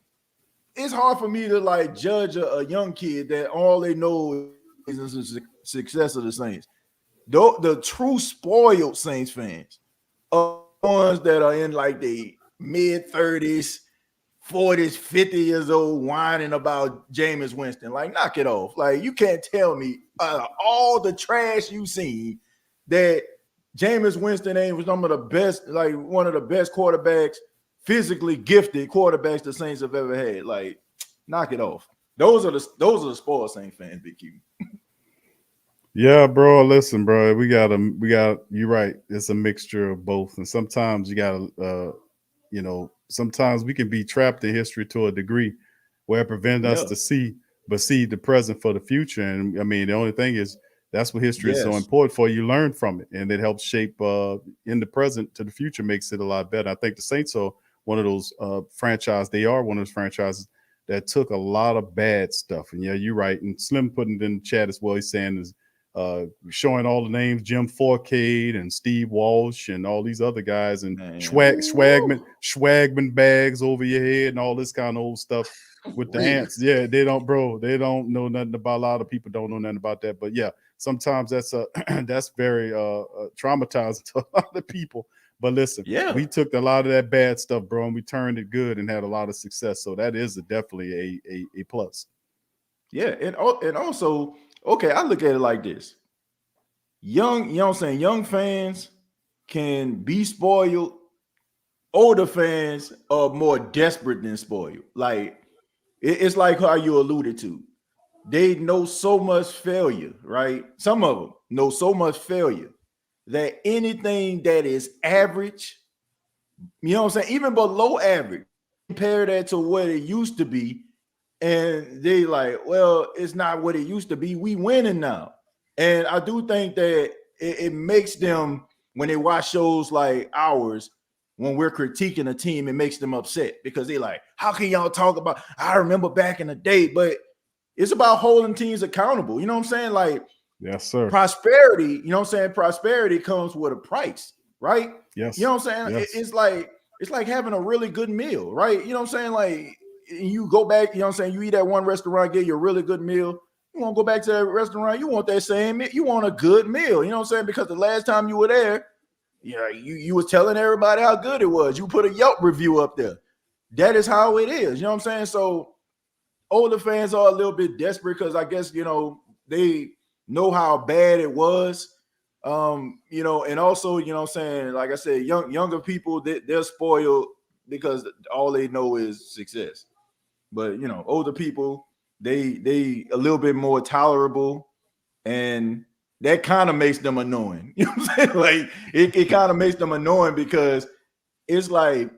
it's hard for me to like judge a young kid that all they know is the success of the Saints. The true spoiled Saints fans are ones that are in like the mid 30s, 40s, 50 years old, whining about Jameis Winston. Like, knock it off. Like, you can't tell me all the trash you've seen that Jameis Winston ain't some of the best, like one of the best quarterbacks, physically gifted quarterbacks the Saints have ever had. Like, knock it off. Those are the spoiled Saints fans, Big Q. Yeah, bro. Listen, bro. We got. You're right. It's a mixture of both, and sometimes you gotta, sometimes we can be trapped in history to a degree where it prevents us to see the present for the future. And I mean, the only thing is that's what history is so important for. You learn from it, and it helps shape in the present to the future, makes it a lot better. I think the Saints are one of those franchises. They are one of those franchises that took a lot of bad stuff. And yeah, you're right. And Slim putting it in the chat as well. He's saying is showing all the names, Jim Forcade and Steve Walsh and all these other guys, and swagman bags over your head and all this kind of old stuff with the ants. Yeah, they don't know nothing about, a lot of people don't know nothing about that. But yeah, sometimes that's that's very traumatizing to a lot of people. But listen, we took a lot of that bad stuff, bro, and we turned it good and had a lot of success. So that is definitely a plus. Yeah, and also, okay, I look at it like this. Young fans can be spoiled. Older fans are more desperate than spoiled. Like, it's like how you alluded to. They know so much failure, right? Some of them know so much failure that anything that is average, you know what I'm saying, even below average, compare that to what it used to be, and they like, well, it's not what it used to be. We winning now. And I do think that it makes them, when they watch shows like ours, when we're critiquing a team, it makes them upset because they like, how can y'all talk about, I remember back in the day? But it's about holding teams accountable. You know what I'm saying? Like, yes, sir. Prosperity, you know what I'm saying? Prosperity comes with a price, right? Yes. You know what I'm saying? Yes. It's like having a really good meal, right? You know what I'm saying? Like, you go back, you know what I'm saying? You eat at one restaurant, get you a really good meal. You want to go back to that restaurant, you want that same meal. You want a good meal, you know what I'm saying? Because the last time you were there, you was telling everybody how good it was. You put a Yelp review up there. That is how it is, you know what I'm saying? So older fans are a little bit desperate because I guess, they know how bad it was. And also, you know what I'm saying, like I said, younger people, they're spoiled because all they know is success. But older people, they a little bit more tolerable, and that kind of makes them annoying. You know what I'm saying? Like, it kind of makes them annoying because it's like,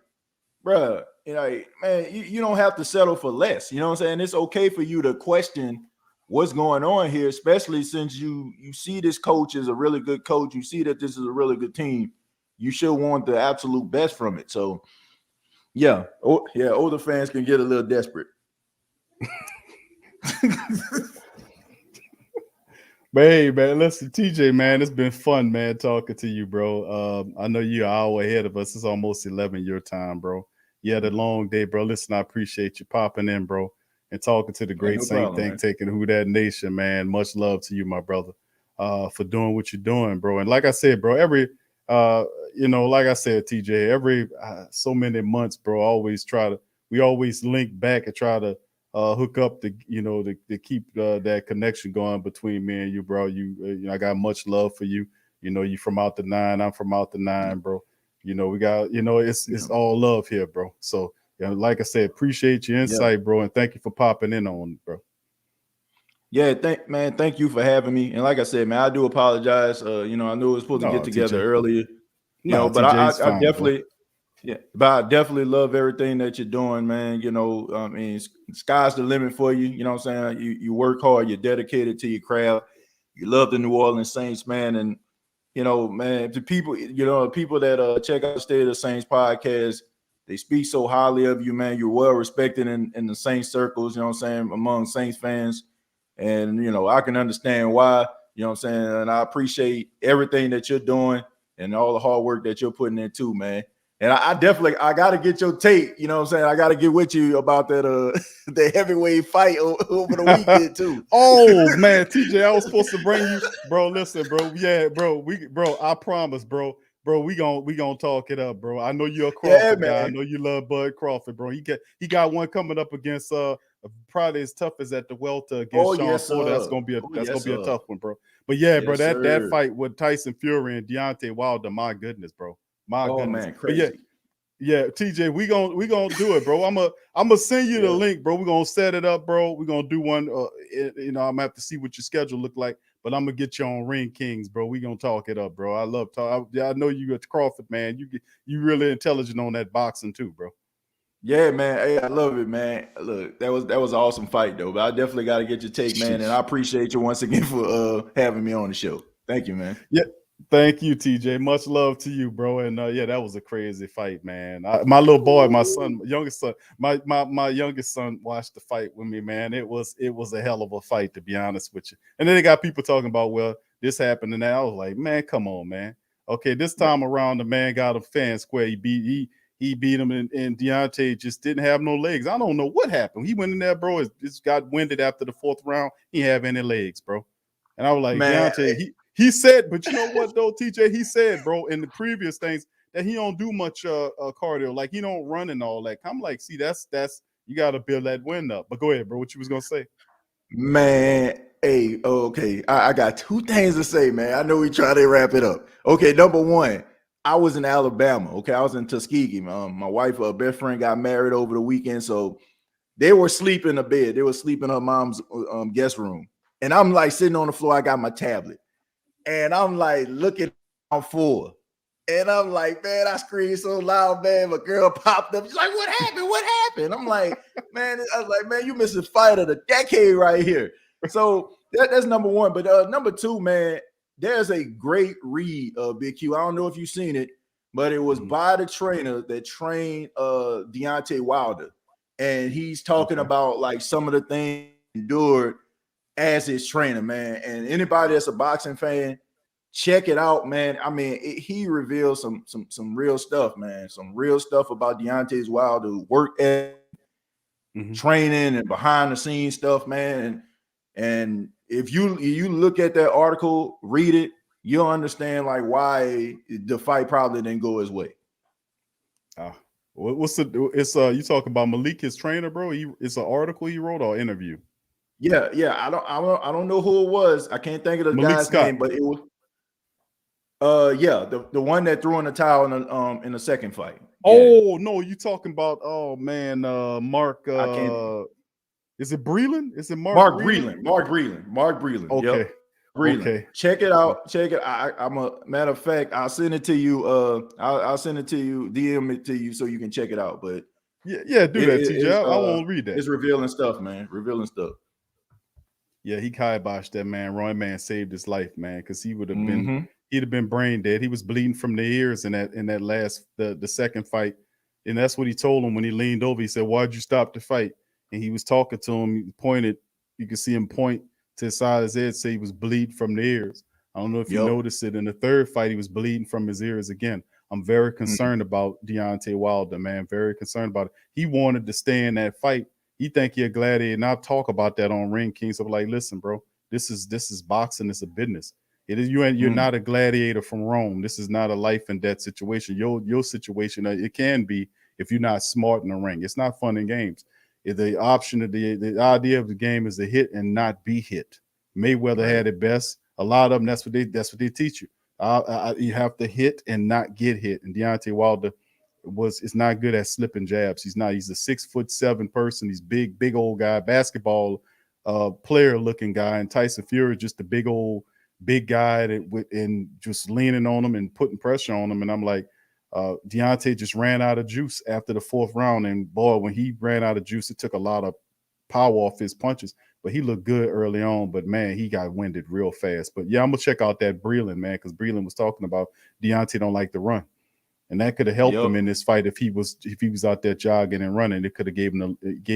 bruh, man, you don't have to settle for less. You know what I'm saying? It's okay for you to question what's going on here, especially since you see this coach is a really good coach. You see that this is a really good team. You should want the absolute best from it. So, older fans can get a little desperate. But hey, man, listen, TJ, man, it's been fun, man, talking to you, bro. I know you're an hour ahead of us. It's almost 11 your time, bro. You had a long day, bro. Listen, I appreciate you popping in, bro, and talking to the great Saint Think Taking Who That Nation, man. Much love to you, my brother, for doing what you're doing, bro. And like I said, bro, like I said, TJ, every so many months, bro, we always link back and try to hook up to keep that connection going between me and you, bro. I got much love for you. You from out the 9, I'm from out the 9, bro. We got, it's all love here, bro. So like I said, appreciate your insight, bro, and thank you for popping in on it, bro. Yeah, thank you for having me. And like I said, man, I do apologize. I knew we were supposed to get together earlier. But I definitely. Bro. Yeah, but I definitely love everything that you're doing, man. I mean, sky's the limit for you. You know what I'm saying? You work hard, you're dedicated to your craft. You love the New Orleans Saints, man. And, man, the people, people that check out the State of the Saints podcast, they speak so highly of you, man. You're well respected in the Saints circles, you know what I'm saying, among Saints fans. And, I can understand why, you know what I'm saying? And I appreciate everything that you're doing and all the hard work that you're putting in too, man. And I definitely got to get your take. You know what I'm saying? I got to get with you about that the heavyweight fight over the weekend too. Oh man, TJ, I was supposed to bring you, bro. Listen, bro. Yeah, bro. I promise, bro. Bro, we gonna talk it up, bro. I know you're a Crawford guy. I know you love Bud Crawford, bro. He got one coming up against probably as tough as at the welter against Sean Porter. That's gonna be a tough one, bro. But yeah, bro, that fight with Tyson Fury and Deontay Wilder, my goodness, bro. My goodness. Man, crazy. But yeah, TJ, we gonna do it, bro. I'm gonna send you the link, bro. We're gonna set it up, bro. We're gonna do one. I'm gonna have to see what your schedule look like, but I'm gonna get you on Ring Kings, bro. We gonna talk it up, bro. I love talk. I know you at Crawford, man. You really intelligent on that boxing too, bro. Yeah, man. Hey, I love it, man. Look, that was an awesome fight, though. But I definitely got to get your take, man. And I appreciate you once again for having me on the show. Thank you, man. Yeah. Thank you, TJ. Much love to you, bro. And that was a crazy fight, man. My little boy, my youngest son, my youngest son watched the fight with me, man. It was a hell of a fight, to be honest with you. And then they got people talking about, well, this happened and that. I was like, man, come on, man. Okay, this time around, the man got him fair and square. He beat him, and Deontay just didn't have no legs. I don't know what happened. He went in there, bro. Just got winded after the fourth round. He didn't have any legs, bro. And I was like, man, Deontay, he said, but you know what though, TJ? He said, bro, in the previous things that he don't do much cardio, like he don't run and all that. I'm like, see, that's you got to build that wind up. But go ahead, bro. What you was gonna say? Man, hey, okay. I got two things to say, man. I know we try to wrap it up. Okay, number one, I was in Alabama. Okay, I was in Tuskegee. My wife, her best friend, got married over the weekend, so they were sleeping in the bed. They were sleeping in her mom's guest room, and I'm like sitting on the floor. I got my tablet. And I'm like looking on full. And I'm like, man, I screamed so loud, man. My girl popped up. She's like, what happened? What happened? I'm like, man, I was like, man, you missing fight of the decade right here. So that's number one. But number two, man, there's a great read of Big Q. I don't know if you've seen it, but it was by the trainer that trained Deontay Wilder. And he's talking about like some of the things he endured as his trainer, man. And anybody that's a boxing fan, check it out, man. I mean, he reveals some real stuff, man. Some real stuff about Deontay's Wilder work ethic, training and behind the scenes stuff, man. And if you look at that article, read it, you'll understand like why the fight probably didn't go his way. You talking about Malik, his trainer, bro? It's an article he wrote or interview? Yeah. I don't know who it was. I can't think of the Malik guy's Scott. name, but it was the one that threw in the towel in the second fight. Oh no, you talking about Mark I can't. Is it Breland? Is it Mark Breland? Mark Breland. Okay. Yep. Breland. Okay. Check it out. Check it. I'm a matter of fact, I'll send it to you. I'll send it to you, DM it to you so you can check it out. But yeah, do that, TJ. I won't read that. It's revealing stuff, man. Revealing stuff. Yeah, he kiboshed that man. Roy man saved his life, man, because he would have been he'd have been brain dead. He was bleeding from the ears in that last the second fight. And that's what he told him when he leaned over. He said, why'd you stop the fight? And he was talking to him. He pointed, you could see him point to the side of his head, say he was bleeding from the ears. I don't know if you noticed it. In the third fight, he was bleeding from his ears again. I'm very concerned about Deontay Wilder, man. Very concerned about it. He wanted to stay in that fight. He think he a gladiator, and I'll talk about that on Ring King. So like, listen, bro, this is boxing. It's a business. It is you're not a gladiator from Rome. This is not a life and death situation. Your situation, it can be if you're not smart in the ring. It's not fun and games. The option of the idea of the game is to hit and not be hit. Mayweather had it best. A lot of them, that's what they teach you. You have to hit and not get hit. And Deontay Wilder is not good at slipping jabs. He's a 6'7" person. He's big old guy, basketball player looking guy. And Tyson Fury is just a big guy and just leaning on him and putting pressure on him. And I'm like, Deontay just ran out of juice after the fourth round. And boy, when he ran out of juice, it took a lot of power off his punches. But he looked good early on. But man, he got winded real fast. But yeah, I'm gonna check out that Breland, man, because Breland was talking about Deontay don't like to run. And that could have helped him in this fight if he was out there jogging and running. It could have gave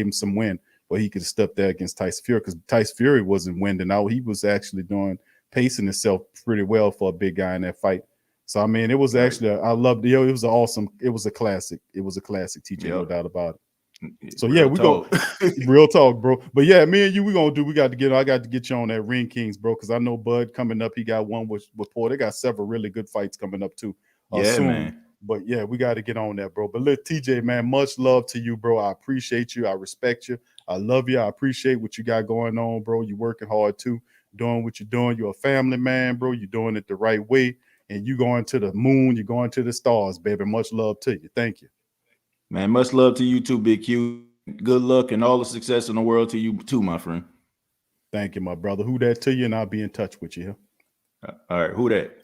him some win, where he could have stepped there against Tyson Fury, because Tyson Fury wasn't winding out. He was actually pacing himself pretty well for a big guy in that fight. So I mean, it was actually I loved it. It was awesome. It was a classic. It was a classic, TJ, no doubt about it. So yeah, we go real talk, bro. But yeah, me and you, we got to get. I got to get you on that Ring Kings, bro, because I know Bud coming up. He got one with Paul. They got several really good fights coming up too. Soon. Man. But yeah, we got to get on that, bro. But look, TJ, man, much love to you, bro. I appreciate you. I respect you. I love you. I appreciate what you got going on, bro. You working hard too, doing what you're doing. You're a family man, bro. You're doing it the right way. And you going to the moon, you're going to the stars, baby. Much love to you. Thank you. Man, much love to you too, Big Q. Good luck and all the success in the world to you too, my friend. Thank you, my brother. Who that to you, and I'll be in touch with you. All right, who that?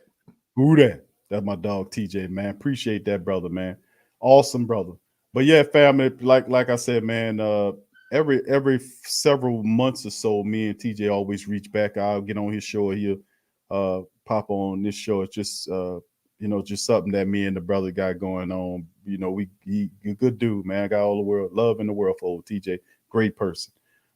Who that? That's my dog, TJ, man. Appreciate that, brother, man. Awesome, brother. But yeah, family, like I said, man, every several months or so, me and TJ always reach back. I'll get on his show. He'll pop on this show. It's just just something that me and the brother got going on. You know, he a good dude, man. I got all the world love in the world for old TJ. Great person.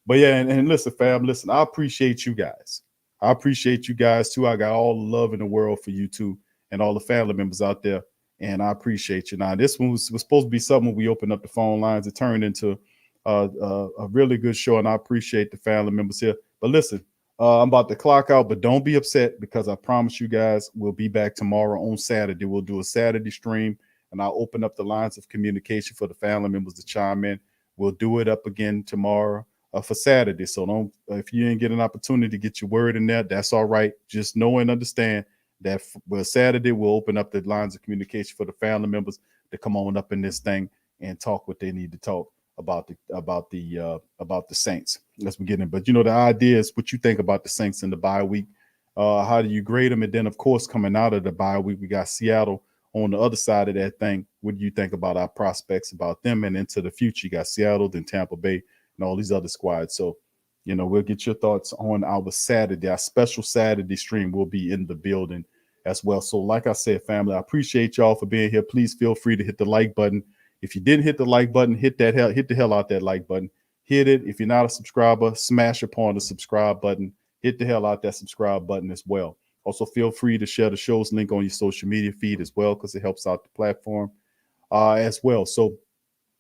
But yeah, and listen, fam, listen, I appreciate you guys. I appreciate you guys too. I got all the love in the world for you too, and all the family members out there. And I appreciate you. Now, this one was supposed to be something we opened up the phone lines. It turned into a really good show, and I appreciate the family members here. But listen, I'm about to clock out, but don't be upset because I promise you guys we'll be back tomorrow on Saturday. We'll do a Saturday stream, and I'll open up the lines of communication for the family members to chime in. We'll do it up again tomorrow for Saturday. So don't, if you didn't get an opportunity to get your word in there, that's all right. Just know and understand that Saturday we'll open up the lines of communication for the family members to come on up in this thing and talk what they need to talk about the Saints. Let's begin it. But the idea is what you think about the Saints in the bye week. How do you grade them? And then of course, coming out of the bye week, we got Seattle on the other side of that thing. What do you think about our prospects, about them and into the future? You got Seattle, then Tampa Bay, and all these other squads. So we'll get your thoughts on our Saturday. Our special Saturday stream will be in the building as well. So like I said, family, I appreciate y'all for being here. Please feel free to hit the like button. If you didn't hit the like button, hit the hell out that like button. Hit it. If you're not a subscriber, smash upon the subscribe button. Hit the hell out that subscribe button as well. Also, feel free to share the show's link on your social media feed as well, because it helps out the platform as well. So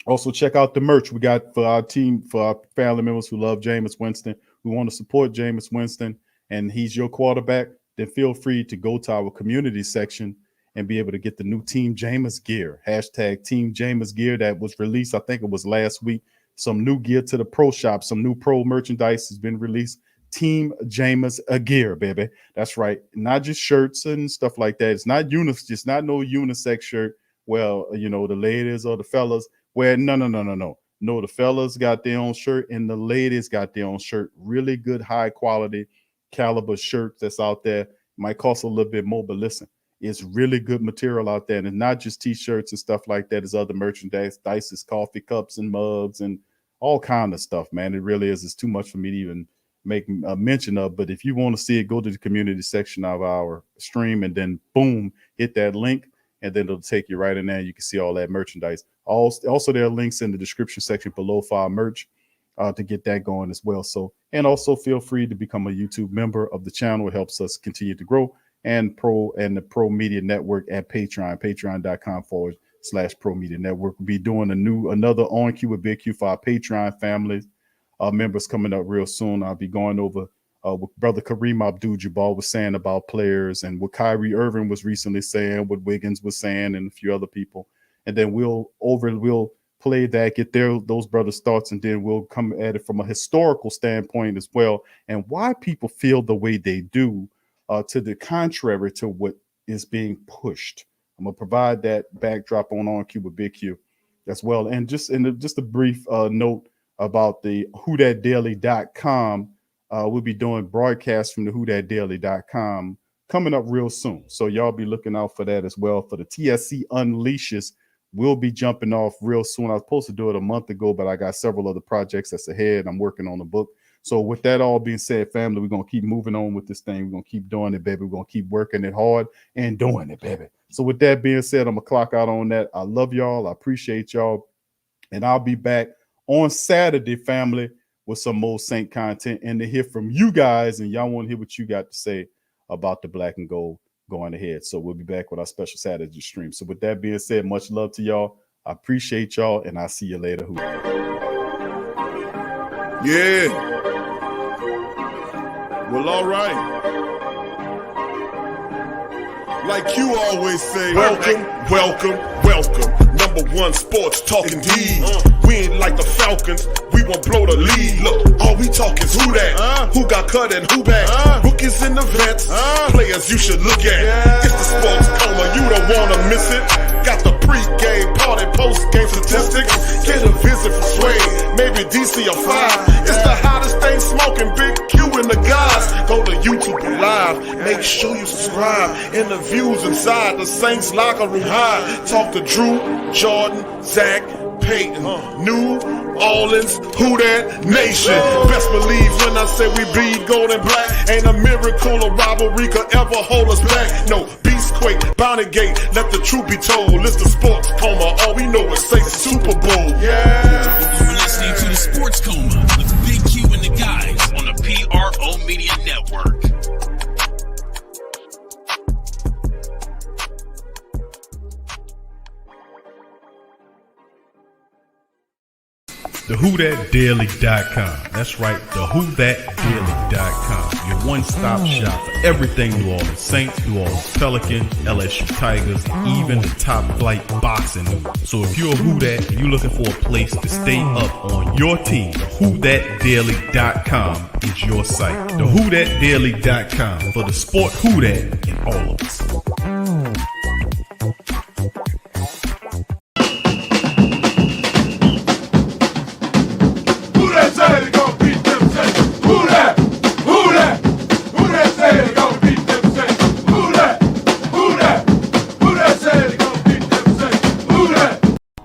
also check out the merch we got for our team, for our family members who love Jameis Winston, who want to support Jameis Winston, and he's your quarterback. Then feel free to go to our community section and be able to get the new Team Jameis gear. Hashtag Team Jameis gear that was released. I think it was last week. Some new gear to the pro shop. Some new pro merchandise has been released. Team Jameis gear, baby. That's right. Not just shirts and stuff like that. It's not just not no unisex shirt. Well, the ladies or the fellas. Where no. No, the fellas got their own shirt and the ladies got their own shirt. Really good, high quality caliber shirts that's out there. Might cost a little bit more, but listen, it's really good material out there. And it's not just t-shirts and stuff like that. It's other merchandise, dices, coffee cups and mugs and all kind of stuff, man. It really is. It's too much for me to even make a mention of. But if you want to see it, go to the community section of our stream and then boom, hit that link. And then it'll take you right in there. You can see all that merchandise. Also, there are links in the description section below for our merch to get that going as well. So, and also feel free to become a YouTube member of the channel. It helps us continue to grow. And the Pro Media Network at patreon.com/Pro Media Network. We'll be doing another On Cue with Big Q for our Patreon family members coming up real soon. I'll be going over what Brother Kareem Abdul-Jabbar was saying about players and what Kyrie Irving was recently saying, what Wiggins was saying, and a few other people. And then we'll play that, get those brothers' thoughts, and then we'll come at it from a historical standpoint as well, and why people feel the way they do, to the contrary to what is being pushed. I'm gonna provide that backdrop on Cue with Big Q as well, and just a brief note about the WhoDatDaily.com. We'll be doing broadcasts from the WhoDatDaily.com coming up real soon, so y'all be looking out for that as well. For the TSC Unleashes, we'll be jumping off real soon. I was supposed to do it a month ago, but I got several other projects that's ahead. I'm working on the book. So with that all being said, family, we're going to keep moving on with this thing. We're going to keep doing it, baby. We're going to keep working it hard and doing it, baby. So with that being said, I'm going to clock out on that. I love y'all. I appreciate y'all. And I'll be back on Saturday, family, with some more Saint content and to hear from you guys. And y'all want to hear what you got to say about the black and gold going ahead. So we'll be back with our special Saturday stream. So with that being said, much love to y'all. I appreciate y'all, and I'll see you later. Yeah. Well, all right. Like you always say, welcome, welcome, welcome. #1 sports talking D. We ain't like the Falcons, we won't blow the lead. Look, all we talk is who that, who got cut and who back. Rookies and the vets, players you should look at. It's the sports coma, you don't wanna miss it. Got the pre-game party, post-game statistics. Get a visit from Sway, maybe DC or 5. It's the hottest thing smoking, Big Q and the guys. Go to YouTube Live, make sure you subscribe. Interviews inside the Saints locker room high. Talk to Drew, Jordan, Zach, Peyton, New Orleans, who that nation. Best believe when I say we bleed gold and black. Ain't a miracle or rivalry could ever hold us back. No, Beastquake, Bounty Gate, let the truth be told. It's the sports coma, all we know is say Super Bowl. Yeah. You're listening to the Sports Coma with Big Q and the guys on the PRO Media Network. TheWhoThatDaily.com. That's right, TheWhoThatDaily.com. Your one-stop shop for everything New Orleans Saints, New Orleans Pelicans, LSU Tigers, even the top flight boxing news. So if you're a Who That and you're looking for a place to stay up on your team, TheWhoThatDaily.com is your site. TheWhoThatDaily.com for the sport Who That in all of us. Who that say they gon' beat them Saints? Who that? Who that? Who that say they gon' beat them Saints? Who that? Who that? Who that say they gon' beat them Saints? Who that?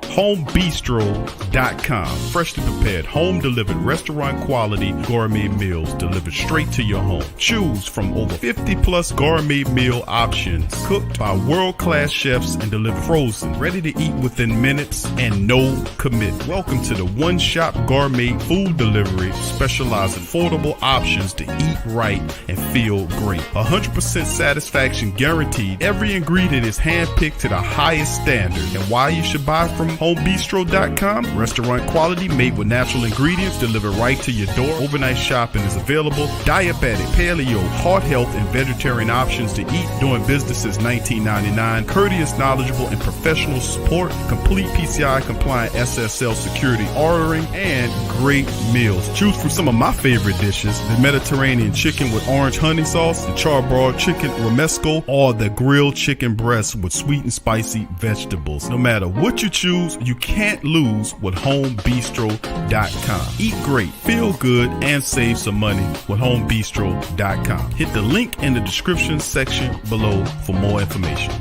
HomeBistro.com. Freshly prepared, home delivered restaurant quality gourmet meals delivered straight to your home. Choose from over 50 plus gourmet meal options cooked by world-class chefs and delivered frozen, ready to eat within minutes and no commit. Welcome to the One Shop Gourmet Food Delivery, specializing affordable options to eat right and feel great. 100% satisfaction guaranteed. Every ingredient is handpicked to the highest standard. And why you should buy from HomeBistro.com? Restaurant quality made with natural ingredients delivered right to your door. Overnight shopping is available. Diabetic, paleo, heart health, and vegetarian options to eat. Doing business since 1999. Courteous, knowledgeable, and professional support. Complete PCI compliant SSL security ordering and great meals. Choose from some of my favorite dishes: the Mediterranean chicken with orange honey sauce, the charbroiled chicken romesco, or the grilled chicken breast with sweet and spicy vegetables. No matter what you choose, you can't lose with HomeBistro.com. Eat great, feel good, and save some money with HomeBistro.com. Hit the link in the description section below for more information.